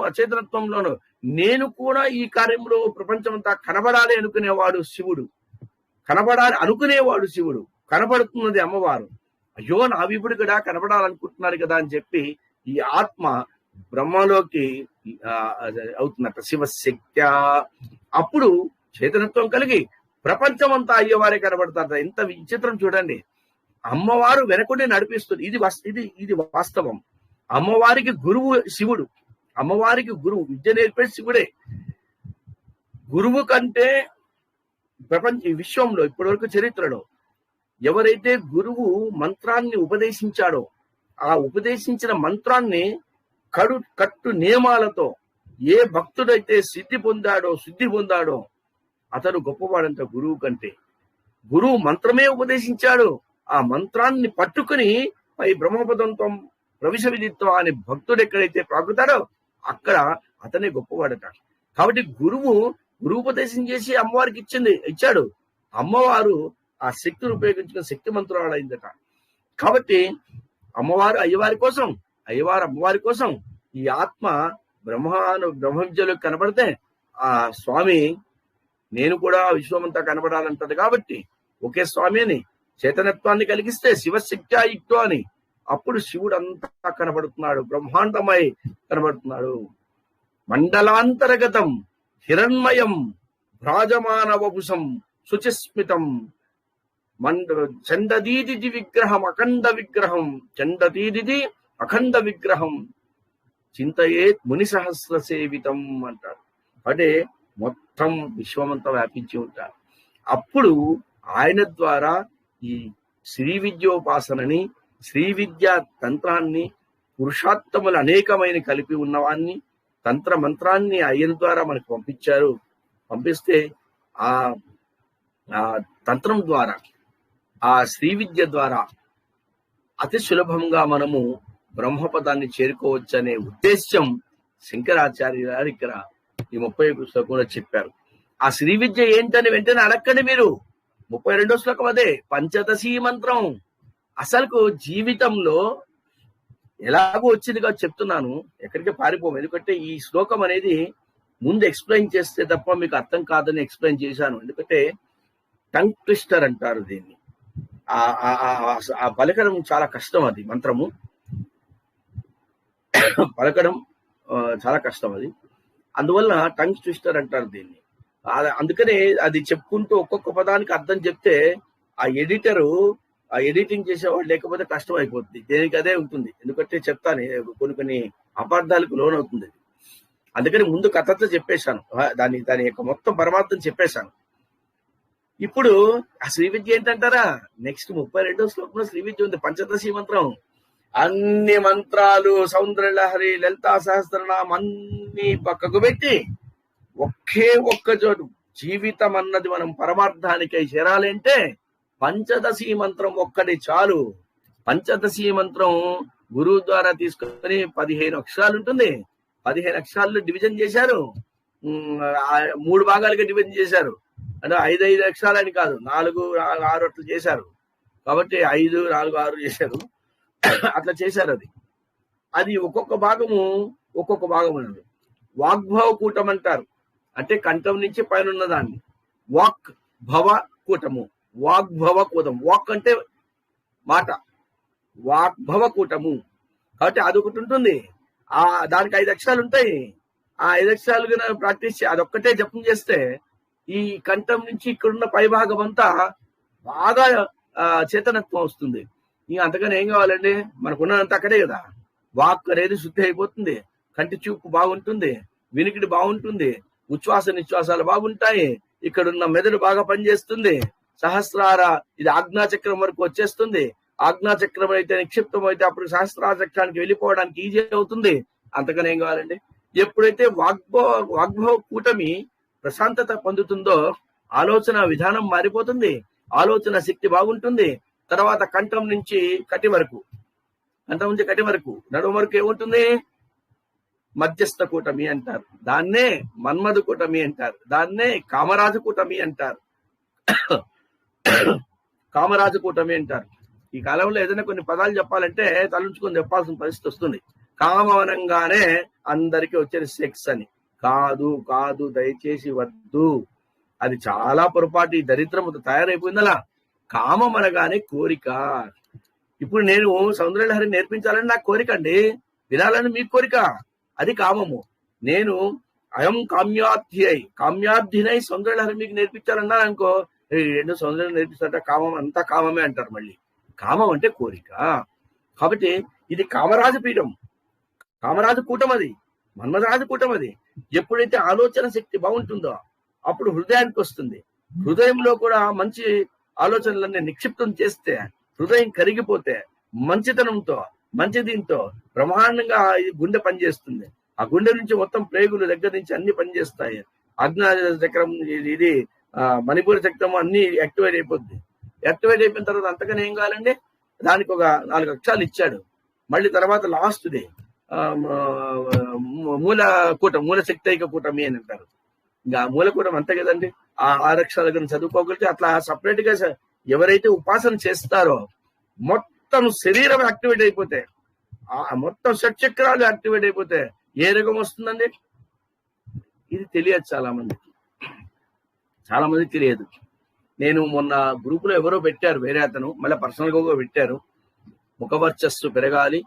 అచేతనత్వంలోను నేను కూడా ఈ కార్యంలో ప్రపంచమంతా కనబడాలి అనుకునేవాడు శివుడు. కనబడుతున్నది అమ్మవారు. అయ్యో నా విభుడు కూడా కనబడాలనుకుంటున్నారు కదా అని చెప్పి ఈ ఆత్మ బ్రహ్మలోకి అవుతుందట శివశక్త్యా. అప్పుడు చేతనత్వం కలిగి ప్రపంచమంతా అయ్యవారే కనబడతారట. ఎంత విచిత్రం చూడండి. అమ్మవారు వెనకుండి నడిపిస్తుంది. ఇది వాస్తవం. అమ్మవారికి గురువు శివుడు. అమ్మవారికి గురువు, విద్య నేర్పే శివుడే. గురువు కంటే విశ్వంలో ఇప్పటివరకు చరిత్రలో ఎవరైతే గురువు మంత్రాన్ని ఉపదేశించాడో, ఆ ఉపదేశించిన మంత్రాన్ని కట్టు నియమాలతో ఏ భక్తుడైతే శుద్ధి పొందాడో అతను గొప్పవాడంట గురువు కంటే. గురువు మంత్రమే ఉపదేశించాడు. ఆ మంత్రాన్ని పట్టుకుని పై బ్రహ్మపదంతో ప్రవిశ విదిత్వం అని భక్తుడు ఎక్కడైతే ప్రాకుతాడో అక్కడ అతనే గొప్పవాడట. కాబట్టి గురువుపదేశం చేసి అమ్మవారికి ఇచ్చాడు. అమ్మవారు ఆ శక్తిని ఉపయోగించుకుని శక్తి మంత్రాలైందట. కాబట్టి అయ్యవారి కోసం, అయ్యవారు అమ్మవారి కోసం ఈ ఆత్మ బ్రహ్మ విద్యలో కనబడితే ఆ స్వామి నేను కూడా విశ్వమంతా కనబడాలంటది. కాబట్టి ఒకే స్వామి అని చేతనత్వాన్ని కలిగిస్తే శివశక్త్యాయుక్తో అని అప్పుడు శివుడు అంతా కనబడుతున్నాడు, బ్రహ్మాండమై కనబడుతున్నాడు. మండలాంతర్గతం హిరణ్మయం భ్రాజమానవపుషం శుచిస్మితం చండదీది విగ్రహం అఖండ విగ్రహం అఖండ విగ్రహం చింతయే ముని సహస్ర సేవితం అంటారు. అంటే మొత్తం విశ్వమంతా వ్యాపించి ఉంటారు. అప్పుడు ఆయన ద్వారా ఈ శ్రీ విద్యోపాసనని, శ్రీ విద్యా తంత్రాన్ని, పురుషార్థములు అనేకమైన కలిపి ఉన్నవాన్ని తంత్ర మంత్రాన్ని ఆయన ద్వారా మనకు పంపిస్తే ఆ తంత్రం ద్వారా, ఆ శ్రీ విద్య ద్వారా అతి సులభంగా మనము బ్రహ్మపదాన్ని చేరుకోవచ్చు ఉద్దేశ్యం శంకరాచార్య గారు ఇక్కడ ఈ 31 శ్లోకంలో చెప్పారు. ఆ శ్రీ విద్య ఏంటని వెంటనే అడగండి మీరు. 32వ శ్లోకం అదే పంచదశీ మంత్రం. అసలుకు జీవితంలో ఎలాగో వచ్చిందిగా చెప్తున్నాను, ఎక్కడికి పారిపోము. ఎందుకంటే ఈ శ్లోకం అనేది ముందు ఎక్స్ప్లెయిన్ చేస్తే తప్ప మీకు అర్థం కాదని ఎక్స్ప్లెయిన్ చేశాను. ఎందుకంటే టంగ్ ట్విస్టర్ అంటారు దీన్ని. ఆ పలకడం చాలా కష్టం. అది మంత్రము పలకడం చాలా కష్టం. అది అందువల్ల టంగ్ ట్విస్టర్ అంటారు దీన్ని. అందుకనే అది చెప్పుకుంటూ ఒక్కొక్క పదానికి అర్థం చెప్తే ఆ ఎడిటింగ్ చేసేవాడు లేకపోతే కష్టం అయిపోతుంది. దేనికి అదే ఉంటుంది. ఎందుకంటే చెప్తాను కొన్ని అపార్థాలకు లోనవుతుంది. అందుకని ముందు కథతో చెప్పేశాను, దాని యొక్క మొత్తం పరమార్థం చెప్పేశాను. ఇప్పుడు ఆ శ్రీ విద్య ఏంటంటారా? నెక్స్ట్ 32వ శ్లోకంలో శ్రీ విద్య ఉంది, పంచదశి మంత్రం. అన్ని మంత్రాలు, సౌందర్యలహరి, లలితా సహస్రనామం అన్ని పక్కకు పెట్టి ఒక్క చోటు జీవితం అన్నది మనం పరమార్థానికై చేరాలంటే పంచదశి మంత్రం ఒక్కటి చాలు. పంచదశి మంత్రం గురువు ద్వారా తీసుకొని 15 అక్షరాలు ఉంటుంది. 15 అక్షరాలు డివిజన్ చేశారు, 3 భాగాలుగా డివిజన్ చేశారు. అంటే 5 అక్షరాలని కాదు, 4, 6 అట్లా చేశారు. కాబట్టి 5, 4, 6 చేశారు. అట్లా చేశారు. అది ఒక్కొక్క భాగము ఉన్నది. వాగ్భవ కూటం అంటారు. అంటే కంఠం నుంచి పైన ఉన్న దాన్ని వాక్ భవ కూటము, వాగ్భవ కూటం. వాక్ అంటే మాట, వాగ్భవ కూటము. కాబట్టి అదొకటి ఉంటుంది. దానికి 5 అక్షరాలు ఉంటాయి. ఆ 5 అక్షరాలు ప్రాక్టీస్ అదొక్కటే జపం చేస్తే ఈ కంఠం నుంచి ఇక్కడున్న పై భాగం అంతా బాగా చేతనత్వం వస్తుంది. ఇంకా అంతగానే ఏం కావాలండి? మనకున్నంత అక్కడే కదా. వాక్ అనేది శుద్ధి అయిపోతుంది, కంటి చూపు బాగుంటుంది, వినికిడి బాగుంటుంది, ఉచ్ఛ్వాస నిశ్వాసాలు బాగుంటాయి, ఇక్కడున్న మెదడు బాగా పనిచేస్తుంది. సహస్రార ఇది ఆజ్ఞాచక్రం వరకు వచ్చేస్తుంది. ఆజ్ఞాచక్రం అయితే నిక్షిప్తం అయితే అప్పుడు సహస్రార చక్రానికి వెళ్ళిపోవడానికి ఈజీ అవుతుంది. అంతగానే ఏం కావాలండి? ఎప్పుడైతే వాగ్భవ కూటమి ప్రశాంతత పొందుతుందో ఆలోచన విధానం మారిపోతుంది, ఆలోచన శక్తి బాగుంటుంది. తర్వాత కంఠం నుంచి కటి వరకు నడుము వరకు ఏముంటుంది? మధ్యస్థ కూటమి అంటారు. దాన్నే మన్మధ కూటమి అంటారు. దాన్నే కామరాజ కూటమి అంటారు. కామరాజ కూటమి అంటారు. ఈ కాలంలో ఏదైనా కొన్ని పదాలు చెప్పాలంటే తలంచుకొని చెప్పాల్సిన పరిస్థితి వస్తుంది. కామవనంగానే అందరికీ వచ్చేది సెక్స్ అని. కాదు, దయచేసి వద్దు. అది చాలా పొరపాటు. ఈ దరిద్రము తయారైపోయింది. అలా కామం అనగానే కోరిక. ఇప్పుడు నేను సౌందర్యలహరి నేర్పించాలని నాకు కోరిక అండి, వినాలని మీకు కోరిక, అది కామము. నేను అయం కామ్యార్థినై సౌందర్యలహరి మీకు నేర్పించాలన్నా అనుకో, రెండు సౌందర్యం నేర్పిస్తారట, కామం అంతా కామమే అంటారు. మళ్ళీ కామం అంటే కోరిక. కాబట్టి ఇది కామరాజు పీఠం, కామరాజు కూటం, అది మన్మధరాజు కూటం. అది ఎప్పుడైతే ఆలోచన శక్తి బాగుంటుందో అప్పుడు హృదయానికి వస్తుంది. హృదయంలో కూడా మంచి ఆలోచనలన్నీ నిక్షిప్తం చేస్తే, హృదయం కరిగిపోతే మంచితనంతో మంచి దీంతో బ్రహ్మాండంగా గుండె పనిచేస్తుంది. ఆ గుండె నుంచి మొత్తం ప్రేగులు దగ్గర నుంచి అన్ని పనిచేస్తాయి. ఆజ్ఞా చక్రం, ఇది మణిపూర చక్రం అన్ని యాక్టివేట్ అయిపోద్ది. యాక్టివేట్ అయిపోయిన తర్వాత అంతకనే ఏం కావాలండి, దానికి ఒక 4 అక్షరాలు ఇచ్చాడు. మళ్ళీ తర్వాత లాస్ట్ది మూలశక్తైక కూటమి అని అంటారు. ఇంకా మూలకూటం అంతే కదండి. ఆ 6 అక్షరాల గురించి చదువుకోగలిగితే అట్లా సపరేట్ గా ఎవరైతే ఉపాసన చేస్తారో మొత్తం శరీరం యాక్టివేట్ అయిపోతే, మొత్తం షట్చక్రాలు యాక్టివేట్ అయిపోతే ఏ రకం వస్తుందండి? ఇది తెలియదు చాలా మందికి తెలియదు. నేను మొన్న గ్రూప్ లో ఎవరో పెట్టారు, వేరే అతను మళ్ళీ పర్సనల్ గా పెట్టారు, ముఖవర్చస్సు పెరగాలి,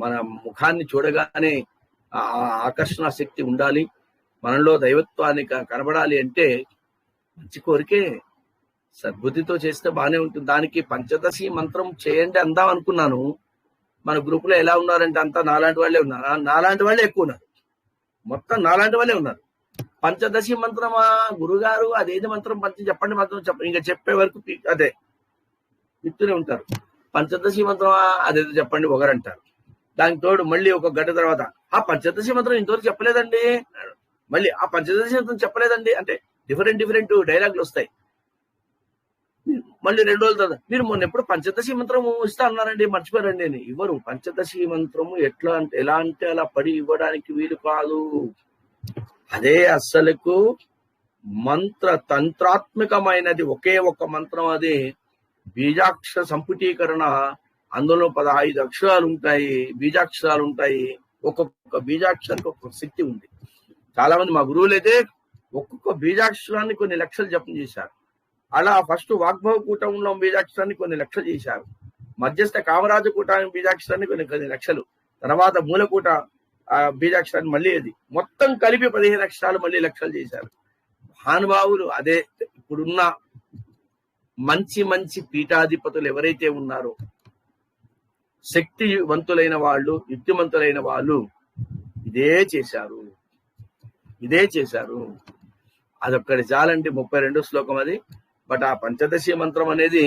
మన ముఖాన్ని చూడగానే ఆకర్షణ శక్తి ఉండాలి, మనలో దైవత్వాన్ని కనబడాలి అంటే మంచి కోరికే, సద్బుద్ధితో చేస్తే బాగానే ఉంటుంది. దానికి పంచదశి మంత్రం చేయండి అందాం అనుకున్నాను. మన గ్రూప్ లో ఎలా ఉన్నారంటే అంతా నాలాంటి వాళ్ళే ఉన్నారు, నాలాంటి వాళ్ళే ఎక్కువ ఉన్నారు, మొత్తం నాలాంటి వాళ్ళే ఉన్నారు. పంచదశి మంత్రమా గురుగారు, అదేది మంత్రం చెప్పండి, మంత్రం ఇంకా చెప్పే వరకు అదే చెప్తూనే ఉంటారు. పంచదశి మంత్రమా అదేదో చెప్పండి ఒకరంటారు. దానికి తోడు మళ్ళీ ఒక గంట తర్వాత ఆ పంచదశి మంత్రం ఇంతవరకు చెప్పలేదండి, మళ్ళీ ఆ పంచదశి మంత్రం చెప్పలేదండి అంటే డిఫరెంట్ డైలాగులు వస్తాయి. మళ్ళీ 2 రోజుల తర్వాత మీరు మొన్న ఎప్పుడు పంచదశి మంత్రము ఇస్తా అన్నారండి, మర్చిపోయారండి అని. ఇవ్వరు. పంచదశి మంత్రము ఎలా అంటే అలా పడి ఇవ్వడానికి వీలు కాదు. అదే అస్సలకు మంత్ర తంత్రాత్మకమైనది, ఒకే ఒక్క మంత్రం. అది బీజాక్షర సంపుటీకరణ. అందులో 15 అక్షరాలు ఉంటాయి, బీజాక్షరాలు ఉంటాయి. ఒక్కొక్క బీజాక్షరానికి ఒక్కొక్క శక్తి ఉంది. చాలా మంది మా గురువులు అయితే ఒక్కొక్క బీజాక్షరాన్ని కొన్ని లక్షలు జపం చేశారు. అలా ఫస్ట్ వాగ్భవ కూటంలో బీజాక్షరాన్ని కొన్ని లక్షలు చేశారు, మధ్యస్థ కామరాజు కూటాన్ని బీజాక్షరాన్ని కొన్ని లక్షలు, తర్వాత మూలకూట బీజాక్షరాన్ని మళ్ళీ అది మొత్తం కలిపి 15 అక్షరాలు మళ్ళీ లక్షలు చేశారు మహానుభావులు. అదే ఇప్పుడున్న మంచి పీఠాధిపతులు ఎవరైతే ఉన్నారో, శక్తివంతులైన వాళ్ళు, యుక్తిమంతులైన వాళ్ళు ఇదే చేశారు. అదొక్కడి చాలండి. 32 శ్లోకం అది. బట్ ఆ పంచదశి మంత్రం అనేది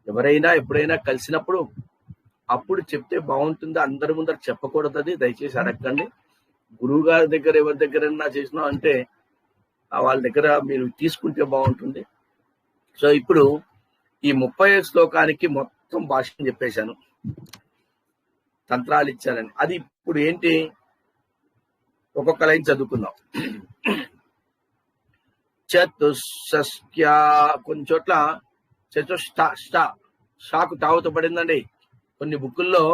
ఎవరైనా ఎప్పుడైనా కలిసినప్పుడు అప్పుడు చెప్తే బాగుంటుంది, అందరి ముందర చెప్పకూడదు. అది దయచేసి అడగండి. గురువు గారి దగ్గర ఎవరి దగ్గర చేసినా అంటే వాళ్ళ దగ్గర మీరు తీసుకుంటే బాగుంటుంది. సో ఇప్పుడు ఈ 30 శ్లోకానికి మొత్తం భాష్యం చెప్పేశాను, తంత్రాలు ఇచ్చారని. అది ఇప్పుడు ఏంటి, ఒక్కొక్క లైన్ చదువుకుందాం. చతుషష్ట్యా, కొన్ని చోట్ల షాకు తావుతో పడిందండి. కొన్ని బుక్కుల్లో,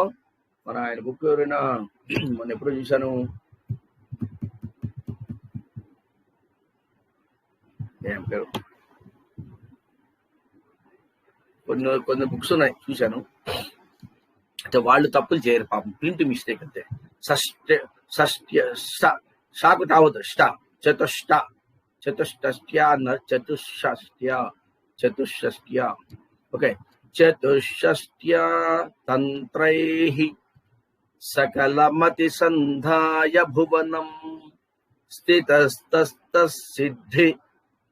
మన ఆయన బుక్ ఎవరైనా మొన్న ఎప్పుడు చూశాను, ఏం పేరు, కొన్ని బుక్స్ ఉన్నాయి చూశాను. అంటే వాళ్ళు తప్పులు చేయరు పాపం, ప్రింట్ మిస్టేక్ అంతే. షాకు తావత్ చతుష్ట్యా అన్నారు, చతుష్ట్యా ఓకే. చతుష్ట్యా తంత్రైః సకలమతి సంధాయ భువనం స్థితస్తసిద్ధి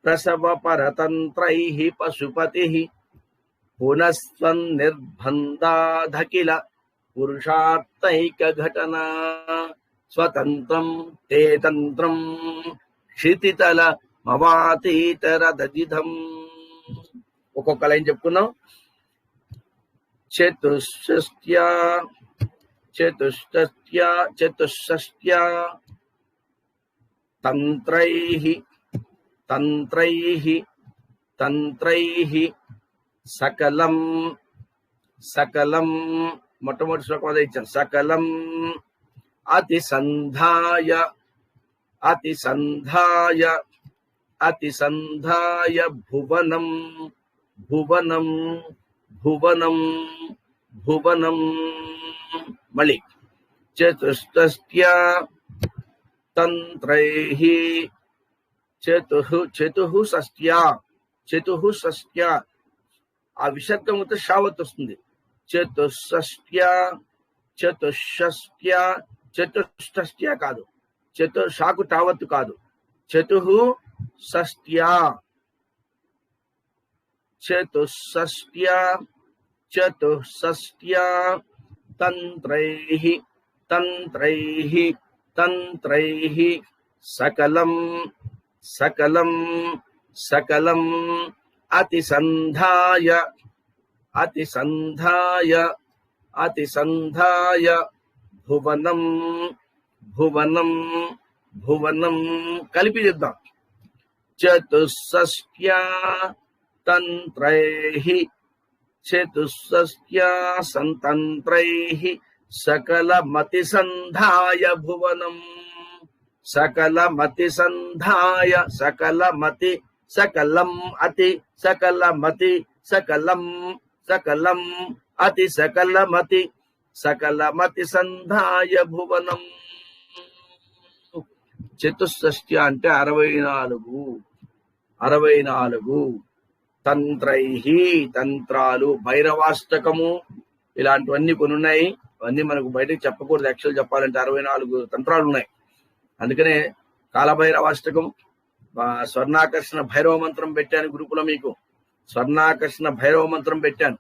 ప్రసవ పరతంత్రైః పశుపతిః పునస్త్వం నిర్బంధాదఖిల పురుషార్థైక ఘటన స్వతంత్రం తే తంత్రం క్షితితల మవాతీతరదజిధం. ఒక్కొక్క లైన్ చెప్పుకున్నాం. చతుష్ట్యా తంత్రైః సకలం మొట్టమొదటి శ్లోకం అదే ఇచ్చాను. సకలం అతిసంధాయ భువనం మళ్ళీ చతుష్టస్య తంత్రైః చతుః షష్ట్య ఆ విసర్గంతో షావత్ వస్తుంది. చతుష్టస్య కాదు, షాకు టావత్తు కాదు. చతుషష్ట్య తంత్రైః సకలం అతిసంధాయ భువనం కలిపి చెప్దాం. చతుషష్ట్య తంత్రైః సకలమతిసంధాయ భువనం. సకలం అతి సకలమతి సంధాయ భువనం. చతుషష్ట్య అంటే 64 తంత్రైః తంత్రాలు, భైరవాష్టకము ఇలాంటివన్నీ కొన్ని ఉన్నాయి. అవన్నీ మనకు బయటకు చెప్పకూడదు. యాక్చువల్ చెప్పాలంటే 64 తంత్రాలు ఉన్నాయి. అందుకనే కాలభైరవాష్టకం, స్వర్ణాకర్షణ భైరవ మంత్రం పెట్టాను గ్రూపులో. మీకు స్వర్ణాకర్షణ భైరవ మంత్రం పెట్టాను.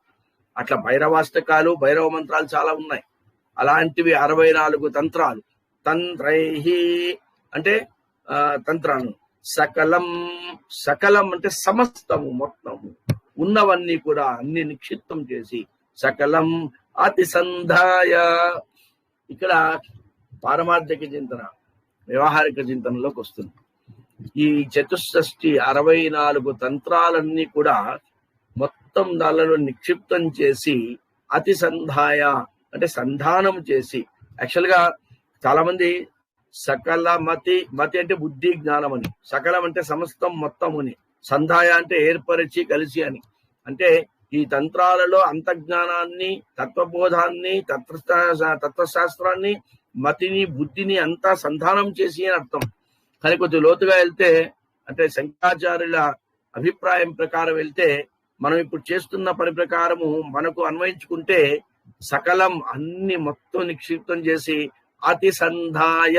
అట్లా భైరవాష్టకాలు, భైరవ మంత్రాలు చాలా ఉన్నాయి. అలాంటివి 64 తంత్రాలు. తంత్రైః అంటే తంత్రాలు. సకలం అంటే సమస్తము, మొత్తము, ఉన్నవన్నీ కూడా అన్ని నిక్షిప్తం చేసి సకలం అతిసంధాయ. ఇక్కడ పారమార్థిక చింతన, వ్యవహారిక చింతనలోకి వస్తుంది. ఈ చతుషష్ఠి 64 తంత్రాలన్నీ కూడా మొత్తం దానిలో నిక్షిప్తం చేసి అతిసంధాయ అంటే సంధానం చేసి. యాక్చువల్ గా చాలా మంది మతి అంటే బుద్ధి జ్ఞానం అని, సకలం అంటే సమస్తం మొత్తం అని, సంధాయ అంటే ఏర్పరిచి కలిసి అని. అంటే ఈ తంత్రాలలో అంతఃజ్ఞానాన్ని, తత్వబోధాన్ని, తత్వశాస్త్రాన్ని, మతిని, బుద్ధిని అంతా సంధానం చేసి అని అర్థం. కానీ కొంచెం లోతుగా వెళ్తే, అంటే శంకరాచార్యుల అభిప్రాయం ప్రకారం వెళ్తే, మనం ఇప్పుడు చేస్తున్న పని ప్రకారము మనకు అన్వయించుకుంటే సకలం అన్ని మొత్తం నిక్షిప్తం చేసి అతిసంధాయ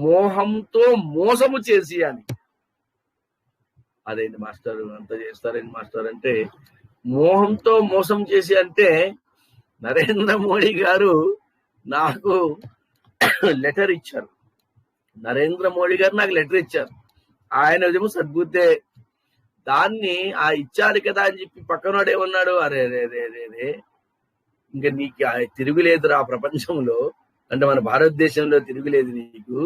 మోహంతో మోసము చేసి అని. అదేంటి మాస్టర్ అంత చేస్తారేంటి మాస్టర్ అంటే, మోహంతో మోసం చేసి అంటే నరేంద్ర మోడీ గారు నాకు లెటర్ ఇచ్చారు. నరేంద్ర మోడీ గారు నాకు లెటర్ ఇచ్చారు. ఆయన ఏమో సద్బుద్ధే, దాన్ని ఆ ఇచ్చారు కదా అని చెప్పి పక్కనోడు ఏమన్నాడు, అరే రే రే రే రే ఇంకా నీకు తిరుగులేదురా ప్రపంచంలో, అంటే మన భారతదేశంలో తిరుగులేదు నీకు,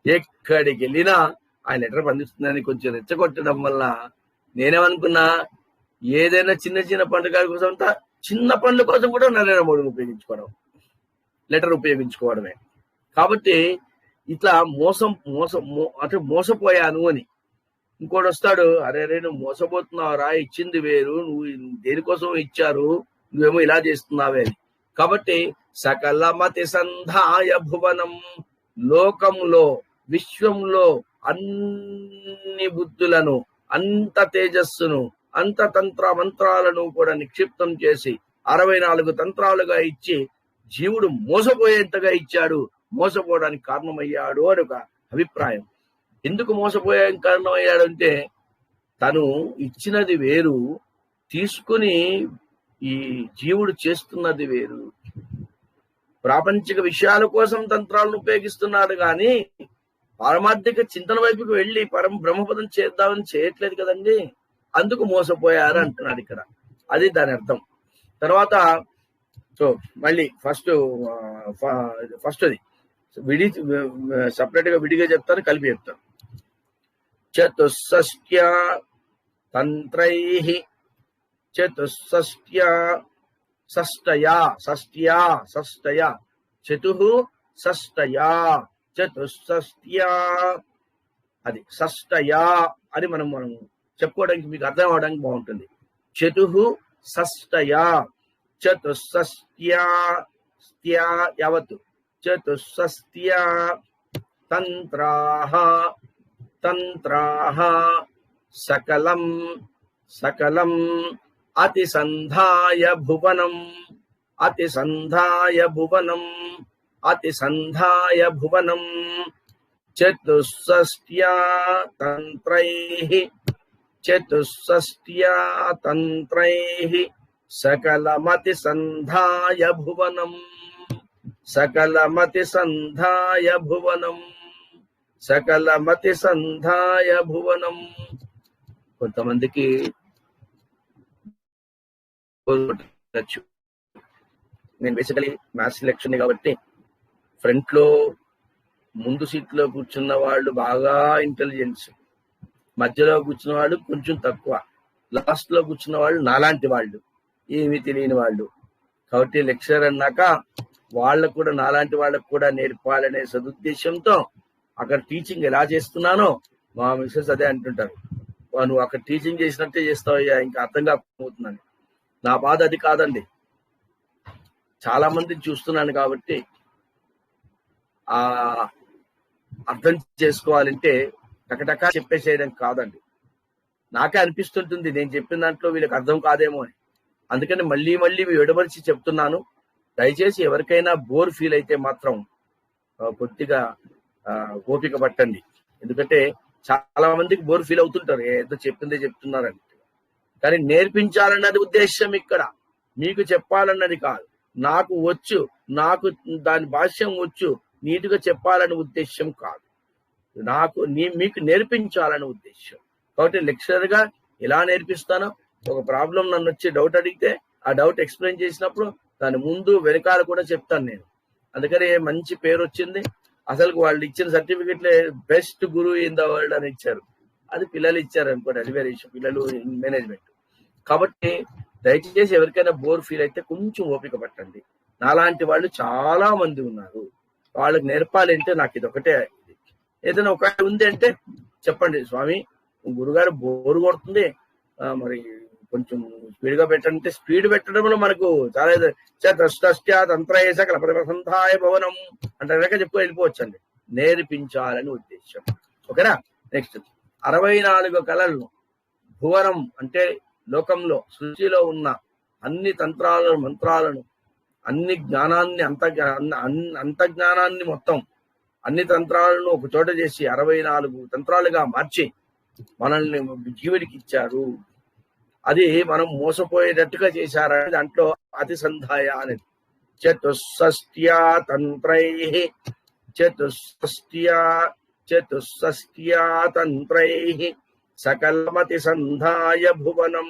ఎక్కడికి వెళ్ళినా ఆ లెటర్ పంపిస్తుందని కొంచెం రెచ్చగొట్టడం వల్ల నేనేమనుకున్నా, ఏదైనా చిన్న చిన్న పండుగల కోసం చిన్న పనుల కోసం కూడా నరేంద్ర మోడీని ఉపయోగించుకోవడం, లెటర్ ఉపయోగించుకోవడమే. కాబట్టి ఇట్లా అంటే మోసపోయాను అని. ఇంకోటి వస్తాడు, అరే రే నువ్వు మోసపోతున్నావురా, ఇచ్చింది వేరు, నువ్వు దేనికోసం ఇచ్చారు, నువ్వేమో ఇలా చేస్తున్నావే అని. కాబట్టి సకలమతి సంధాయ భువనం, లోకంలో విశ్వంలో అన్ని బుద్ధులను, అంత తేజస్సును, అంత తంత్ర మంత్రాలను కూడా నిక్షిప్తం చేసి 64 తంత్రాలుగా ఇచ్చి జీవుడు మోసపోయేంతగా ఇచ్చాడు, మోసపోవడానికి కారణమయ్యాడు అని ఒక అభిప్రాయం. ఎందుకు మోసపోయే కారణమయ్యాడు అంటే, తను ఇచ్చినది వేరు, తీసుకుని ఈ జీవుడు చేస్తున్నది వేరు. ప్రాపంచిక విషయాల కోసం తంత్రాలను ఉపయోగిస్తున్నాడు కానీ పారమార్థిక చింతన వైపుకి వెళ్ళి బ్రహ్మపదం చేద్దామని చేయట్లేదు కదండి. అందుకు మోసపోయారు అంటున్నాడు ఇక్కడ. అది దాని అర్థం. తర్వాత సో మళ్ళీ ఫస్ట్ అది సపరేట్ గా విడిగా చెప్తాను, కలిపి చెప్తాను. చతుషష్ట్య తంత్రైః షష్ట్యా చతుషష్ట్యా అది షష్ట్యా అని మనం చెప్పుకోవడానికి మీకు అర్థం అవడానికి బాగుంటుంది. చతుషష్ట్యా యావత్తు చతుషష్ట్యా తంత్రాః తంత్రాః సకలం సకలం అతిసంధాయ భువనం అతిసంధాయ భువనం అతిసంధాయ భువనం చతుషష్ట్యా తంత్రైః చతుషష్ట్యా తంత్రైః సకలమతిసంధాయ భువనం సకలమతిసంధాయ భువనం సకలమతిసంధాయ భువనం. కొంతమందికి నేను బేసికలీ మ్యాథ్స్ లెక్చర్ని కాబట్టి ఫ్రంట్ లో ముందు సీట్ లో కూర్చున్న వాళ్ళు బాగా ఇంటెలిజెన్స్, మధ్యలో కూర్చున్న వాళ్ళు కొంచెం తక్కువ, లాస్ట్ లో కూర్చున్న వాళ్ళు నాలాంటి వాళ్ళు ఏమీ తెలియని వాళ్ళు. కాబట్టి లెక్చర్ అన్నాక వాళ్ళకు కూడా నాలాంటి వాళ్ళకు కూడా నేర్పాలనే సదుద్దేశంతో అక్కడ టీచింగ్ ఎలా చేస్తున్నానో మా మిస్సెస్ అదే అంటుంటారు, నువ్వు అక్కడ టీచింగ్ చేసినట్టే చేస్తావయ్యా, ఇంకా అర్థం కాకపోతున్నాను. నా బాధ అది కాదండి. చాలా మందిని చూస్తున్నాను కాబట్టి ఆ అర్థం చేసుకోవాలంటే టకటకా చెప్పేసేయడం కాదండి. నాకే అనిపిస్తుంటుంది నేను చెప్పిన దాంట్లో వీళ్ళకి అర్థం కాదేమో అని. అందుకని మళ్ళీ మళ్ళీ విడమరిచి చెప్తున్నాను. దయచేసి ఎవరికైనా బోర్ ఫీల్ అయితే మాత్రం కొద్దిగా ఓపిక పట్టండి. ఎందుకంటే చాలా మందికి బోర్ ఫీల్ అవుతుంటారు, ఏదో చెప్పిందే చెప్తున్నారని. కానీ నేర్పించాలన్నది ఉద్దేశం ఇక్కడ, మీకు చెప్పాలన్నది కాదు. నాకు వచ్చు, నాకు దాని భాష్యం వచ్చు, నీట్గా చెప్పాలనే ఉద్దేశం కాదు, మీకు నేర్పించాలనే ఉద్దేశం. కాబట్టి లెక్చరర్ గా ఎలా నేర్పిస్తానో, ఒక ప్రాబ్లం నన్ను వచ్చి డౌట్ అడిగితే ఆ డౌట్ ఎక్స్ప్లెయిన్ చేసినప్పుడు దాని ముందు వెనకాల కూడా చెప్తాను నేను. అందుకని మంచి పేరు వచ్చింది. అసలు వాళ్ళు ఇచ్చిన సర్టిఫికెట్లే బెస్ట్ గురు ఇన్ ద వరల్డ్ అని ఇచ్చారు. అది పిల్లలు ఇచ్చారు అనుకోండి, అది వేరే విషయం, పిల్లలు మేనేజ్మెంట్. కాబట్టి దయచేసి ఎవరికైనా బోర్ ఫీల్ అయితే కొంచెం ఓపిక పట్టండి. నాలాంటి వాళ్ళు చాలా మంది ఉన్నారు, వాళ్ళకి నేర్పాలంటే నాకు ఇది ఒకటే. ఏదైనా ఒక ఉంది అంటే చెప్పండి, స్వామి గురుగారు బోరు కొడుతుంది, మరి కొంచెం స్పీడ్ గా పెట్టంటే స్పీడ్ పెట్టడంలో మనకు చాలా తంత్రయ సకల ప్రసంధాయ భవనం అంటే చెప్పు వెళ్ళిపోవచ్చు అండి. నేర్పించాలని ఉద్దేశం. ఓకేనా? నెక్స్ట్ 64 కళలను, భువనం అంటే లోకంలో సృష్టిలో ఉన్న అన్ని తంత్రాలను, మంత్రాలను, అన్ని జ్ఞానాన్ని, అంతజ్ఞానాన్ని మొత్తం అన్ని తంత్రాలను ఒక చోట చేసి 64 తంత్రాలుగా మార్చి మనల్ని జీవుడికి ఇచ్చారు. అది మనం మోసపోయేటట్టుగా చేశారని దాంట్లో అతిసంధాయ అనేది. చతుషష్ట్యా తంత్రైః చతుషష్ట్యా తంత్రైః సకలమతిసంధాయ భువనం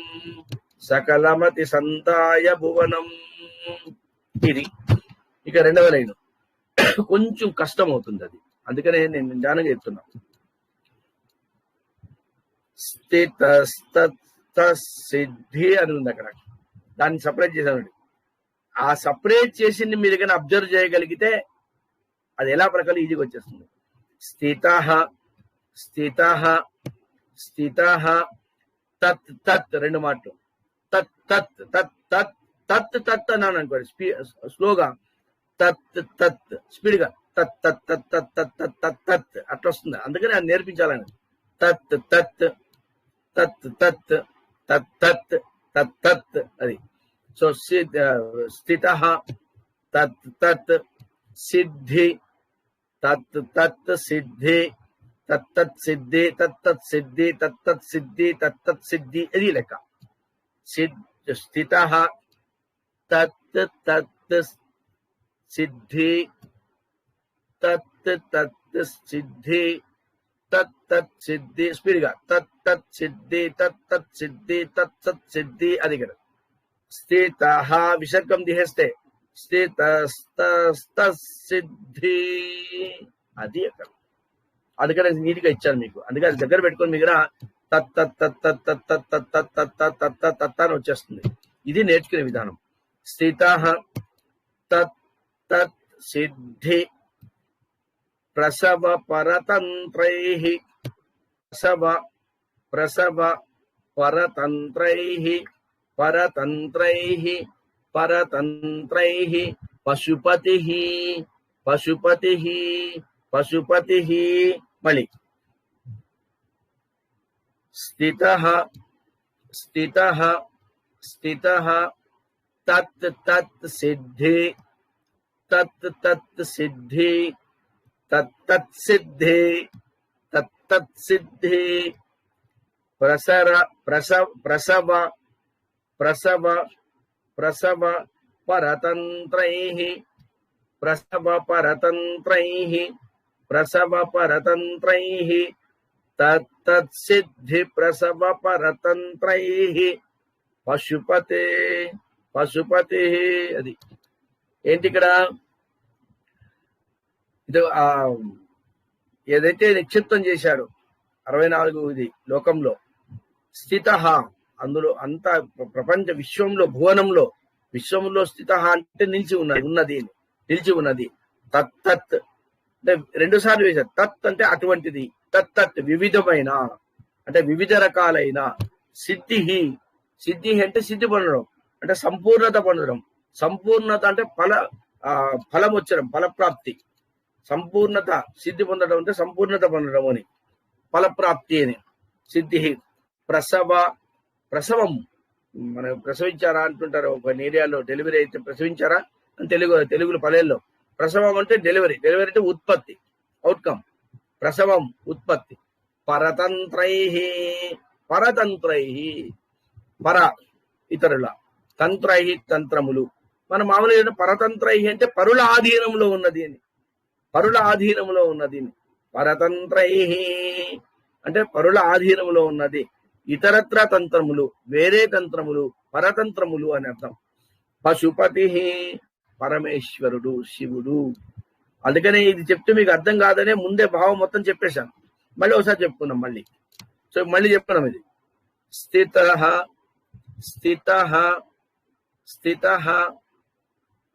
సకలమతిసంధాయ భువనం. ఇది ఇక రెండవ లైన్ కొంచెం కష్టం అవుతుంది అది, అందుకనే నేను నిదానంగా చెప్తున్నా. సిద్ధి అని ఉంది అక్కడ, దాన్ని సపరేట్ చేశానండి. ఆ సపరేట్ చేసింది మీరు కానీ అబ్జర్వ్ చేయగలిగితే అది ఎలా ప్రకారం ఈజీగా వచ్చేస్తుంది. స్థితః స్థితః స్థితః తత్ తత్, రెండు మాటలు. తత్ తత్ తత్ తత్ తత్ తత్ అన్నాను అనుకోండి స్లోగా, తత్ తత్ స్పీడ్ గా తత్ తత్ తత్ తత్ తత్ తత్ తత్ అట్లా వస్తుంది. అందుకని అది నేర్పించాలని. తత్ తత్ తత్ తత్ తత్ తత్ తత్ తత్ అది. సో స్థితః తత్ తత్ సిద్ధి తత్ తత్ సిద్ధి తత్ తత్ సిద్ధి తత్ తత్ సిద్ధి తత్ తత్ సిద్ధి తత్ తత్ సిద్ధి, అది లెక్క. స్థితః తత్ తత్ సిద్ధి తత్ తత్ సిద్ధి తత్ తత్ సిద్ధి, స్పీడ్ గా తత్ తత్ సిద్ధి తత్ తత్ సిద్ధి తత్ తత్ సిద్ధి, అది కదా. స్థితః విసర్గం తీసేస్తే స్థితస్తసిద్ధి, అది అక్కడ. అందుకని నీట్గా ఇచ్చాను మీకు, అందుకని అది దగ్గర పెట్టుకొని మీకు తత్ తత్ తత్ తత్ తత్ తత్ తత్ తత్ తత్ తత్ తత్ తత్ అని వచ్చేస్తుంది. ఇది నేర్చుకునే విధానం. స్థితః తత్ తత్ సిద్ధి ప్రసవ పరతంత్రైః ప్రసవ పరతంత్రైః పరతంత్రైః పరతంత్రైః పశుపతిః పశుపతి పశుపతి మళ్ళీ స్థిత స్థిత స్థిత తత్ తత్ సిద్ధి తత్ తత్ సిద్ధి తత్ సిద్ధి తత్ సిద్ధి ప్రసర ప్రసవ ప్రసవ ప్రసవ పరతంత్రైః ప్రసవ పరతంత్రైః ప్రసవ పరతంత్రైః తత్ సిద్ధి ప్రసవ పరతంత్రైః పశుపతే పశుపతి. అది ఏంటి ఇక్కడ? ఇది ఏదైతే నిక్షిప్తం చేశాడు 64 ఇది లోకంలో స్థిత, అందులో అంతా ప్రపంచ విశ్వంలో విశ్వంలో స్థిత అంటే నిలిచి ఉన్నది. తత్ అంటే 2 సార్లు వేశారు. తత్ అంటే అటువంటిది, తత్ వివిధమైన అంటే వివిధ రకాలైన. సిద్ధి అంటే సిద్ధి పొందడం అంటే సంపూర్ణత పొందడం. సంపూర్ణత అంటే ఫలం వచ్చడం, ఫలప్రాప్తి. సంపూర్ణత సిద్ధి పొందడం అంటే సంపూర్ణత పొందడం అని, ఫలప్రాప్తి అని. సిద్ధి ప్రసవం మనం ప్రసవించారా అంటుంటారు. ఒక ఏరియాలో డెలివరీ అయితే ప్రసవించారా అని తెలుగులో పదేళ్ళలో. ప్రసవం అంటే డెలివరీ అంటే ఉత్పత్తి, అవుట్కమ్. ప్రసవం ఉత్పత్తి. పరతంత్రైః పర ఇతరుల, తంత్రైః తంత్రములు. మన మామూలుగా పరతంత్రైః అంటే పరుల ఆధీనంలో ఉన్నది అని, పరతంత్రైః అంటే పరుల ఆధీనంలో ఉన్నది. ఇతరత్ర తంత్రములు, వేరే తంత్రములు, పరతంత్రములు అని అర్థం. పశుపతి పరమేశ్వరుడు, శివుడు. అందుకనే ఇది చెప్తే మీకు అర్థం కాదనే ముందే భావం మొత్తం చెప్పేశాను. మళ్ళీ ఒకసారి చెప్పుకున్నాం. మళ్ళీ చెప్పుకున్నాం. ఇది స్థిత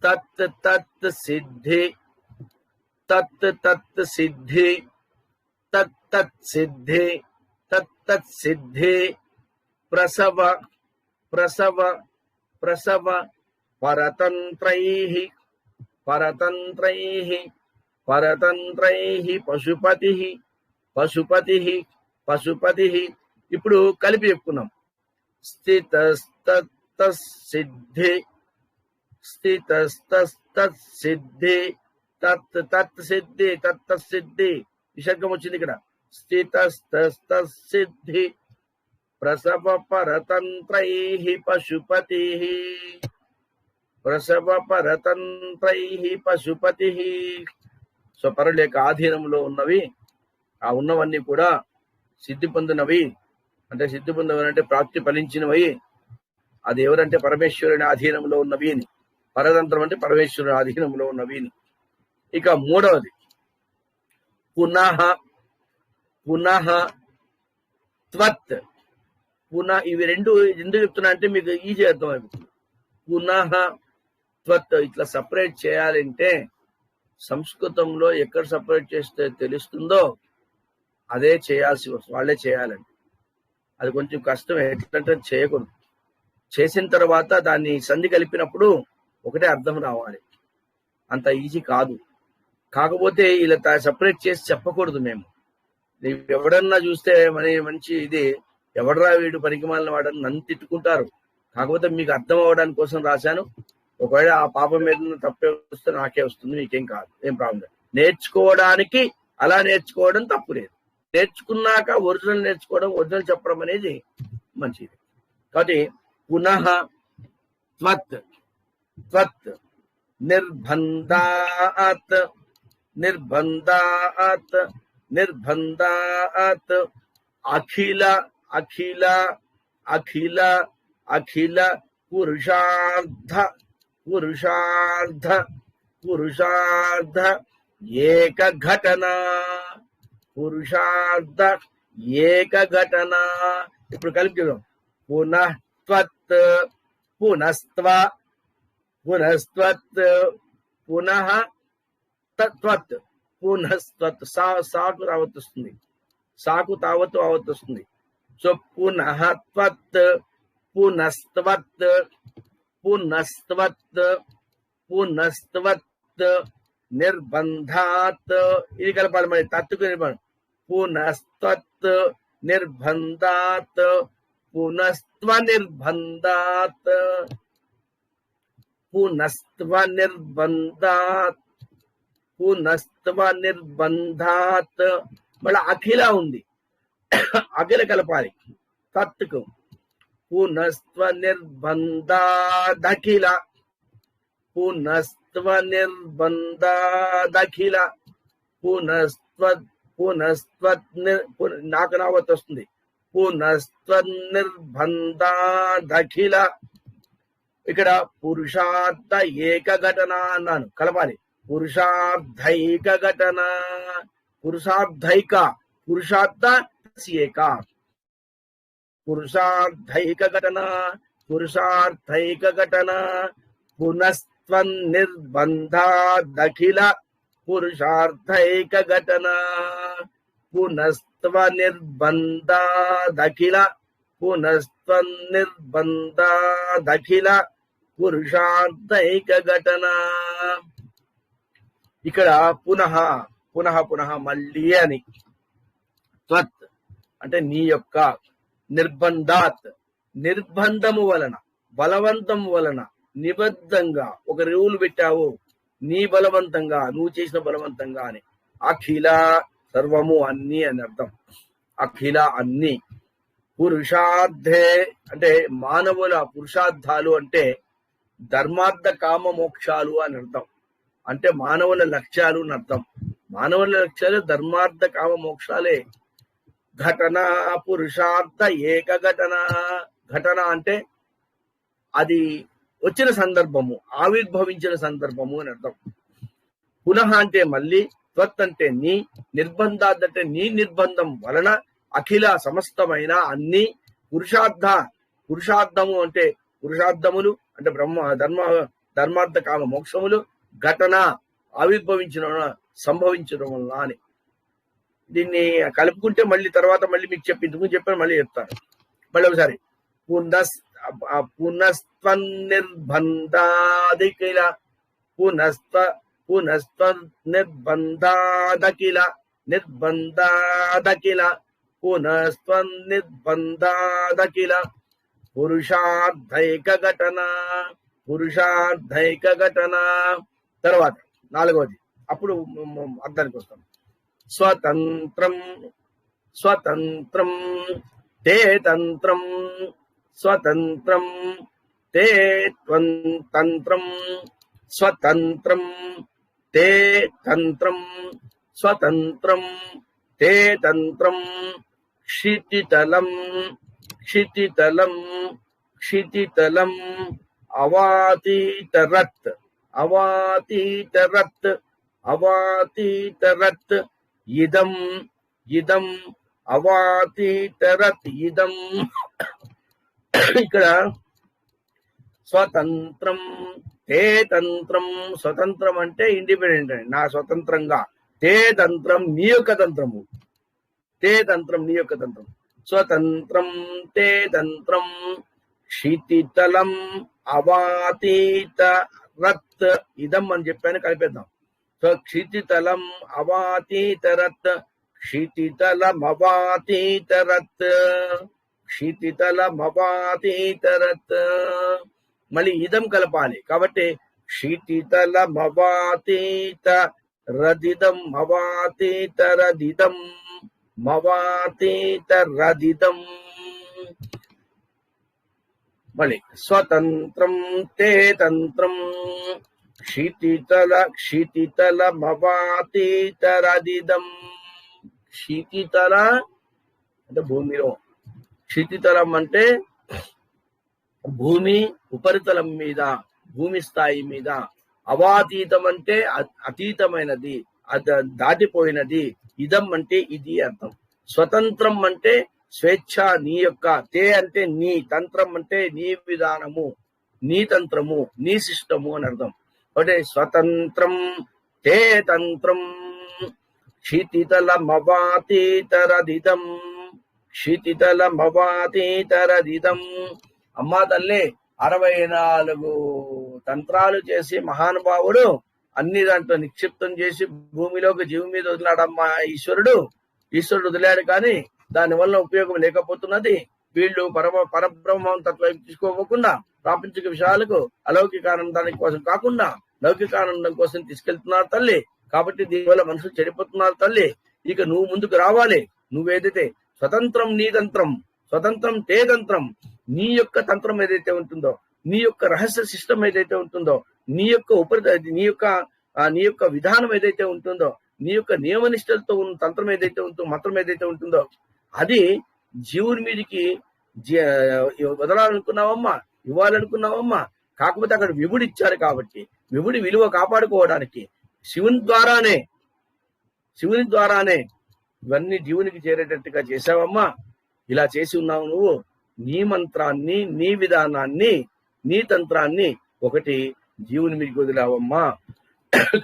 తత్ తత్ సిద్ధి తత్ సిద్ధి తత్ సిద్ధి తత్ సిద్ధి ప్రసవ పరతంత్రైః పశుపతి. ఇప్పుడు కలిపి చెప్పుకున్నాం. స్థితస్తత్ సిద్ధి తత్ సిద్ధి విసర్గం వచ్చింది ఇక్కడ. స్థితస్తత్ సిద్ధి ప్రసవ పరతంత్రైః పశుపతి. సో పరుల యొక్క ఆధీనంలో ఉన్నవి, ఆ ఉన్నవన్నీ కూడా సిద్ధి పొందినవి. అంటే సిద్ధి పొందినవి ప్రాప్తి ఫలించినవి. అది ఎవరంటే పరమేశ్వరుని ఆధీనంలో ఉన్నవి అని. పరతంత్రం అంటే పరమేశ్వరుని ఆధీనంలో ఉన్నవి అని. ఇక మూడవది పునః త్వత్. ఇవి రెండు ఎందుకు చెప్తున్నా అంటే మీకు ఈజీ అర్థమైపోతుంది. పునః త్వత్ ఇట్లా సపరేట్ చేయాలంటే సంస్కృతంలో ఎక్కడ సపరేట్ చేస్తే తెలుస్తుందో అదే చేయాల్సి వస్తుంది, వాళ్ళే చేయాలండి. అది కొంచెం కష్టం. ఎట్లంటే చేయకూడదు. చేసిన తర్వాత దాన్ని సంధి కలిపినప్పుడు ఒకటే అర్థం రావాలి. అంత ఈజీ కాదు. కాకపోతే ఇలా సపరేట్ చేసి చెప్పకూడదు. మేము ఎవడన్నా చూస్తే మంచి ఇది ఎవడరా వీడు పనికిమాలిన వాడని నన్ను తిట్టుకుంటారు. కాకపోతే మీకు అర్థం అవ్వడానికి కోసం రాశాను. ఒకవేళ ఆ పాపం మీద తప్పే వస్తే నాకే వస్తుంది, మీకేం కాదు, ఏం ప్రాబ్లం. నేర్చుకోవడానికి అలా నేర్చుకోవడం తప్పు లేదు. నేర్చుకున్నాక ఒరిజినల్ నేర్చుకోవడం, ఒరిజినల్ చెప్పడం అనేది మంచిది. కాబట్టి పునః త్వత్ నిర్బంధాత్ అఖిల పురుషార్థ ఏక ఘటన. ఇప్పుడు కలిపి చూద్దాం. పునఃత్వత్ పునఃస్త్వత్ పునః తత్వత్ పునఃస్త్వత్. సాకు రావత్ వస్తుంది, సాకు తావత్తు ఆవత్తు వస్తుంది. సో పునఃత్వత్ పునఃస్త్వత్ నిర్బంధాత్, ఇది కలపాలి మరి తత్తుకు నిర్బంధం. పునస్త్వత్ నిర్బంధాత్, పునస్త్వ నిర్బంధాత్, పునస్త్వ నిర్బంధాత్, పునస్త్వ నిర్బంధాత్. మళ్ళీ అఖిల ఉంది, అఖిల కలపాలి తత్తుకు. పునస్త్వ నిర్బంధాదఖిల, పునస్త్వ నిర్బంధాదఖిల, నాకు నావత్ వస్తుంది. పునస్త్వ నిర్బంధాదఖిల. ఇక్కడ పురుషార్థ ఏక ఘటన అన్నాను, కలపాలి. పురుషార్థైక ఘటన, పురుషార్థైక, పురుషార్థ ఏక, పురుషార్థైక ఘటన, పురుషార్థైక ఘటన. పునస్త్వ నిర్బంధాదఖిల, పురుషార్థైక ఘటన, పునస్త్వ నిర్బంధాదఖిల, పునస్త్వ నిర్బంధాదఖిల, పురుషార్థైక ఘటన. ఇక్కడ పునః పునః పునః మళ్ళీ అని. త్వత్ అంటే నీ యొక్క, నిర్బంధాత్ నిర్బంధము వలన, బలవంతం వలన, నిబద్ధంగా ఒక రూల్ పెట్టావు, నీ బలవంతంగా, నువ్వు చేసిన బలవంతంగా అని. అఖిల సర్వము, అన్ని అని అర్థం. అఖిల అన్ని. పురుషార్థే అంటే మానవుల పురుషార్థాలు అంటే ధర్మార్థ కామ మోక్షాలు అని అర్థం. అంటే మానవుల లక్ష్యాలు అని అర్థం. మానవుల లక్ష్యాలు ధర్మార్థ కామ మోక్షాలే. ఘటన పురుషార్థ ఏక ఘటన. ఘటన అంటే అది వచ్చిన సందర్భము, ఆవిర్భవించిన సందర్భము అని అర్థం. పునః అంటే మళ్ళీ, త్వత్ అంటే నీ, నిర్బంధాద్ అంటే నీ నిర్బంధం వలన, అఖిల సమస్తమైన అన్ని, పురుషార్థ పురుషార్థము అంటే పురుషార్థములు అంటే ధర్మార్థ కామ మోక్షములు, ఘటన ఆవిర్భవించిన సంభవించడం వల్ల అని. దీన్ని కలుపుకుంటే మళ్ళీ తర్వాత మళ్ళీ మీకు ఇంతకు చెప్పాను, మళ్ళీ చెప్తాను. మళ్ళీ ఒకసారి పునస్త్వ నిర్బంధాదఖిల, పునస్త్వ నిర్బంధాదఖిల, నిర్బంధాదఖిల, పునస్త్వ నిర్బంధాదఖిల, పురుషార్థైక ఘటన, పురుషార్థైక ఘటన. తర్వాత 4వది, అప్పుడు అర్థానికి వస్తాం. స్వతంత్రం స్వతంత్రం తే తంత్రం, స్వతంత్రం తే తంత్రం, స్వతంత్రం తే తంత్రం, స్వతంత్రం తే తంత్రం. క్షితితలం క్షితితలం క్షితితలం, అవాతీతరత్ అవాతీతరత్ అవాతీతరత్, ఇదం ఇదం అవాతీతరత్ ఇదం. ఇక్కడ స్వతంత్రం తే తంత్రం, స్వతంత్రం అంటే ఇండిపెండెంట్ అని, నా స్వతంత్రంగా. తే తంత్రం నీ యొక్క తంత్రము, తే తంత్రం నీ యొక్క తంత్రం. స్వతంత్రం తే తంత్రం. క్షితితలం అవాతీతరత్ ఇదం అని చెప్పాను, కలిపేద్దాం. సో క్షితితలం అవాతీతరత్, క్షితితలం అవాతీతరత్, క్షితితలం అవాతీతరత్. మళ్ళీ ఇదం కలపాలి కాబట్టి క్షితితలం అవాతీతరదిదం, అవాతీతరదిదం, మవాతీతరదిదం. మళ్ళీ స్వతంత్రం తే తంత్రం. క్షితితలమవాతీతరదిదం. క్షితితల అంటే భూమిలో, క్షితితలం అంటే భూమి ఉపరితలం మీద, భూమి స్థాయి మీద. అవాతీతం అంటే అతీతమైనది, దాటిపోయినది. ఇదం అంటే ఇది అర్థం. స్వతంత్రం అంటే స్వేచ్ఛ, నీ యొక్క. తే అంటే నీ, తంత్రం అంటే నీ విధానము, నీ తంత్రము, నీ సిస్టము అని అర్థం. అంటే స్వతంత్రం తే తంత్రం. క్షితితలమవాతీతరదిదం, క్షితితలమవాతీతరదిదం. అమ్మా తల్లి 64 తంత్రాలు చేసి మహానుభావుడు అన్ని దాంట్లో నిక్షిప్తం చేసి భూమిలోకి జీవి మీద వదిలాడమ్మా ఈశ్వరుడు వదిలాడు, కానీ దాని వల్ల ఉపయోగం లేకపోతున్నది. వీళ్ళు పరబ్రహ్మం తత్వం తీసుకోకుండా ప్రాపంచిక విషయాలకు అలౌకిక ఆనందానికి కోసం కాకుండా లౌకిక ఆనందం కోసం తీసుకెళ్తున్నారు తల్లి. కాబట్టి దీనివల్ల మనుషులు చెడిపోతున్నారు తల్లి. ఇక నువ్వు ముందుకు రావాలి. నువ్వేదైతే స్వతంత్రం నీ తంత్రం, స్వతంత్రం తే తంత్రం, నీ యొక్క తంత్రం ఏదైతే ఉంటుందో, నీ యొక్క రహస్య సిస్టమ్ ఏదైతే ఉంటుందో, నీ యొక్క విధానం ఏదైతే ఉంటుందో, నీ యొక్క నియమనిష్టలతో ఉన్న తంత్రం ఏదైతే ఉంటుందో, మంత్రం ఏదైతే ఉంటుందో, అది జీవుని మీదికి వదలాలనుకున్నావమ్మా, ఇవ్వాలనుకున్నావమ్మా. కాకపోతే అక్కడ విభుడు ఇచ్చారు కాబట్టి విభుడి విలువ కాపాడుకోవడానికి శివుని ద్వారానే ఇవన్నీ జీవునికి చేరేటట్టుగా చేసావమ్మా. ఇలా చేసి ఉన్నావు నువ్వు. నీ మంత్రాన్ని, నీ విధానాన్ని, నీ తంత్రాన్ని ఒకటి జీవుని మీదకి వదిలావమ్మా.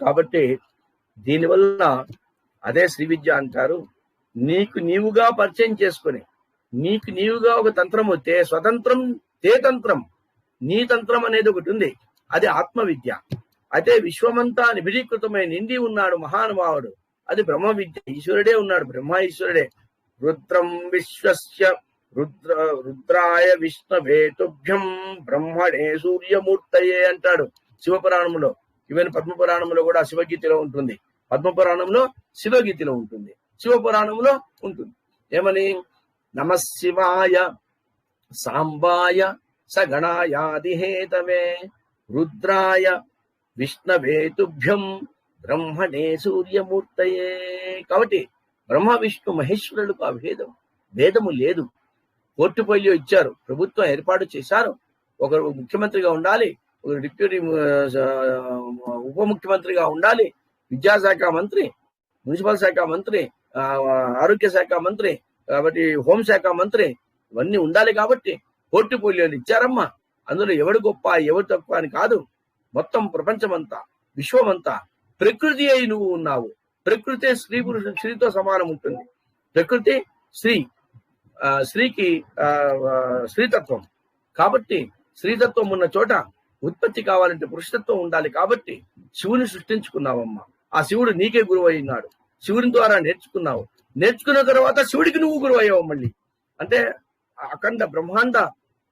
కాబట్టి దీనివల్ల అదే శ్రీ విద్య అంటారు. నీకు నీవుగా పరిచయం చేసుకుని, నీకు నీవుగా ఒక తంత్రము, స్వతంత్రం తే తంత్రం, నీ తంత్రం అనేది ఒకటి ఉంది. అది ఆత్మ విద్య. అయితే విశ్వమంతా నిబిడీకృతమై నిండి ఉన్నాడు మహానుభావుడు, అది బ్రహ్మ విద్య. ఈశ్వరుడే ఉన్నాడు, బ్రహ్మ ఈశ్వరుడే. రుద్రం విశ్వస్య రుద్రాయ విష్ణవేతుభ్యం బ్రహ్మణే సూర్యమూర్తయే అంటాడు శివపురాణంలో. ఈవెన్ పద్మపురాణంలో కూడా శివగీతిలో ఉంటుంది, పద్మపురాణంలో శివగీతిలో ఉంటుంది, శివపురాణంలో ఉంటుంది. ఏమని? నమశివాయ సాంబాయ సగణాయాదిహేతవే రుద్రాయ విష్ణవేతుభ్యం బ్రహ్మణే సూర్యమూర్తయే. కాబట్టి బ్రహ్మ విష్ణు మహేశ్వరులకు ఆ భేదము లేదు. పోర్టుపోలియో ఇచ్చారు, ప్రభుత్వం ఏర్పాటు చేశారు. ఒకరు ముఖ్యమంత్రిగా ఉండాలి, ఒకరు డిప్యూటీ ఉప ముఖ్యమంత్రిగా ఉండాలి, విద్యాశాఖ మంత్రి, మున్సిపల్ శాఖ మంత్రి, ఆరోగ్య శాఖ మంత్రి, కాబట్టి హోంశాఖ మంత్రి, ఇవన్నీ ఉండాలి. కాబట్టి పోర్టుపోలియోలు ఇచ్చారమ్మా. అందులో ఎవడు గొప్ప ఎవడు తక్కువ అని కాదు. మొత్తం ప్రపంచమంతా, విశ్వమంతా ప్రకృతి అయి నువ్వు ఉన్నావు. ప్రకృతి స్త్రీ పురుషుడు, స్త్రీతో సమానం ఉంటుంది. ప్రకృతి స్త్రీకి స్త్రీతత్వం. కాబట్టి స్త్రీతత్వం ఉన్న చోట ఉత్పత్తి కావాలంటే పురుషతత్వం ఉండాలి. కాబట్టి శివుని సృష్టించుకున్నావమ్మా. ఆ శివుడు నీకే గురువు అయినాడు. శివుని ద్వారా నేర్చుకున్నావు. నేర్చుకున్న తర్వాత శివుడికి నువ్వు గురువు అయ్యావు మళ్ళీ. అంటే అఖండ బ్రహ్మాండ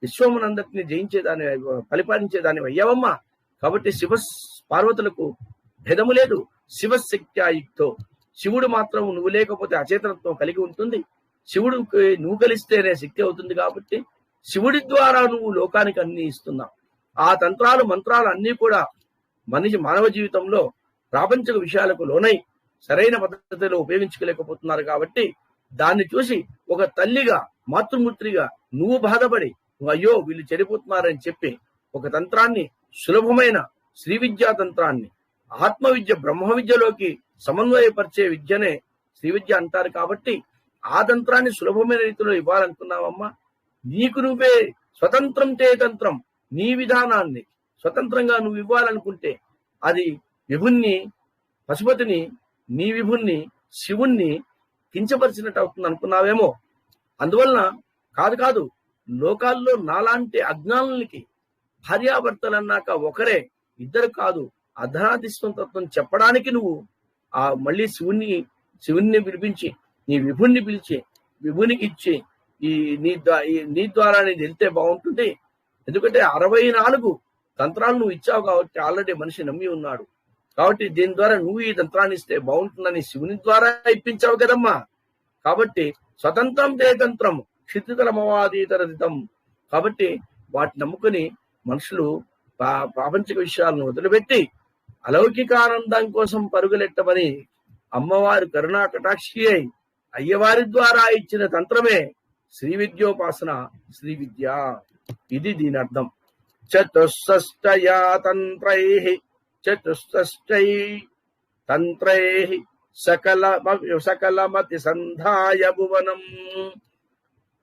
విశ్వమునందరిని జయించేదాని, పరిపాలించేదాని అయ్యావమ్మా. కాబట్టి శివ పార్వతులకు భేదము లేదు. శివశక్త్యాయుక్తో, శివుడు మాత్రం నువ్వు లేకపోతే అచేతనత్వం కలిగి ఉంటుంది. శివుడు నువ్వు కలిస్తేనే శక్తి అవుతుంది. కాబట్టి శివుడి ద్వారా నువ్వు లోకానికి అన్ని ఇస్తున్నావు. ఆ తంత్రాలు మంత్రాలు అన్ని కూడా మానవ జీవితంలో ప్రాపంచిక విషయాలకు లోనై సరైన పద్ధతిలో ఉపయోగించుకోలేకపోతున్నారు. కాబట్టి దాన్ని చూసి ఒక తల్లిగా, మాతృమూర్తిగా నువ్వు బాధపడి, అయ్యో వీళ్ళు చెడిపోతున్నారని చెప్పి ఒక తంత్రాన్ని, సులభమైన శ్రీ విద్యా తంత్రాన్ని, ఆత్మ విద్య బ్రహ్మ విద్యలోకి సమన్వయపరిచే విద్యనే శ్రీ విద్య అంటారు. కాబట్టి ఆ తంత్రాన్ని సులభమైన రీతిలో ఇవ్వాలనుకున్నావమ్మా. నీకు నువ్వే స్వతంత్రం తే తంత్రం, నీ విధానాన్ని స్వతంత్రంగా నువ్వు ఇవ్వాలనుకుంటే అది విభుణ్ణి, పశుపతిని, నీ విభుణ్ణి, శివుణ్ణి కించపరిచినట్టు అవుతుంది అనుకున్నావేమో. అందువలన కాదు, లోకాల్లో నాలాంటి అజ్ఞానులకి భార్యాభర్తలన్నాక ఒకరే, ఇద్దరు కాదు, అర్ధనాదిస్వం తత్వం చెప్పడానికి నువ్వు మళ్ళీ శివుణ్ణి పిలిపించి, నీ విభుణ్ణి పిలిచి, విభునికి ఇచ్చి నీ ద్వారా నీది వెళ్తే బాగుంటుంది. ఎందుకంటే 64 తంత్రాలు నువ్వు ఇచ్చావు కాబట్టి ఆల్రెడీ మనిషి నమ్మి ఉన్నాడు. కాబట్టి దీని ద్వారా నువ్వు ఈ తంత్రాన్ని ఇస్తే బాగుంటుందని శివుని ద్వారా ఇప్పించావు కదమ్మా. కాబట్టి స్వతంత్రం తే తంత్రం క్షితితరమవాదీతరదితం. కాబట్టి వాటిని నమ్ముకుని మనుషులు ప్రాపంచిక విషయాలను వదిలిపెట్టి అలౌకిక ఆనందం కోసం పరుగులెట్టమని అమ్మవారు కరుణా కటాక్షి అయి అయ్యవారి ద్వారా ఇచ్చిన తంత్రమే శ్రీ విద్యోపాసన, శ్రీ విద్య. ఇది దీని అర్థం. చతుషష్టయా చతుషష్టై తంత్రైః సకలమతి సంధాయ భువనం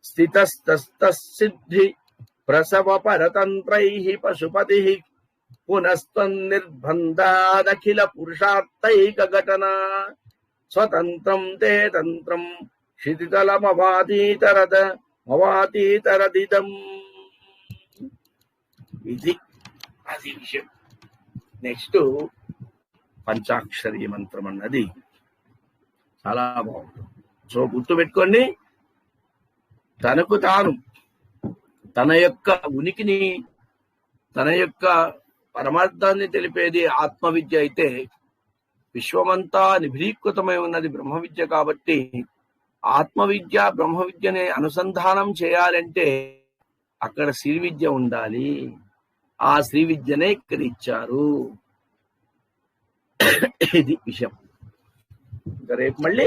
స్థితస్తసిద్ధి ప్రసవ పరతంత్రైః పశుపతిః పునస్తన్నిర్బంధాదఖిల పురుషార్థైక ఘటన స్వతంత్రం తే తంత్రం క్షితితలమవాతీతరదిదం. ఇది అది విషయం. నెక్స్ట్ పంచాక్షరి మంత్రం అన్నది చాలా బాగుంటుంది. సో గుర్తుపెట్టుకోండి, తనకు తాను తన యొక్క ఉనికిని, తన యొక్క పరమార్థాన్ని తెలిపేది ఆత్మ విద్య అయితే, విశ్వమంతా నిభీకృతమై ఉన్నది బ్రహ్మ విద్య కాబట్టి, ఆత్మ విద్య బ్రహ్మ విద్యని అనుసంధానం చేయాలంటే అక్కడ శ్రీ విద్య ఉండాలి. ఆ శ్రీ విద్యనే ఇక్కడ ఇచ్చారు. ఇది విషయం. ఇంకా రేపు మళ్ళీ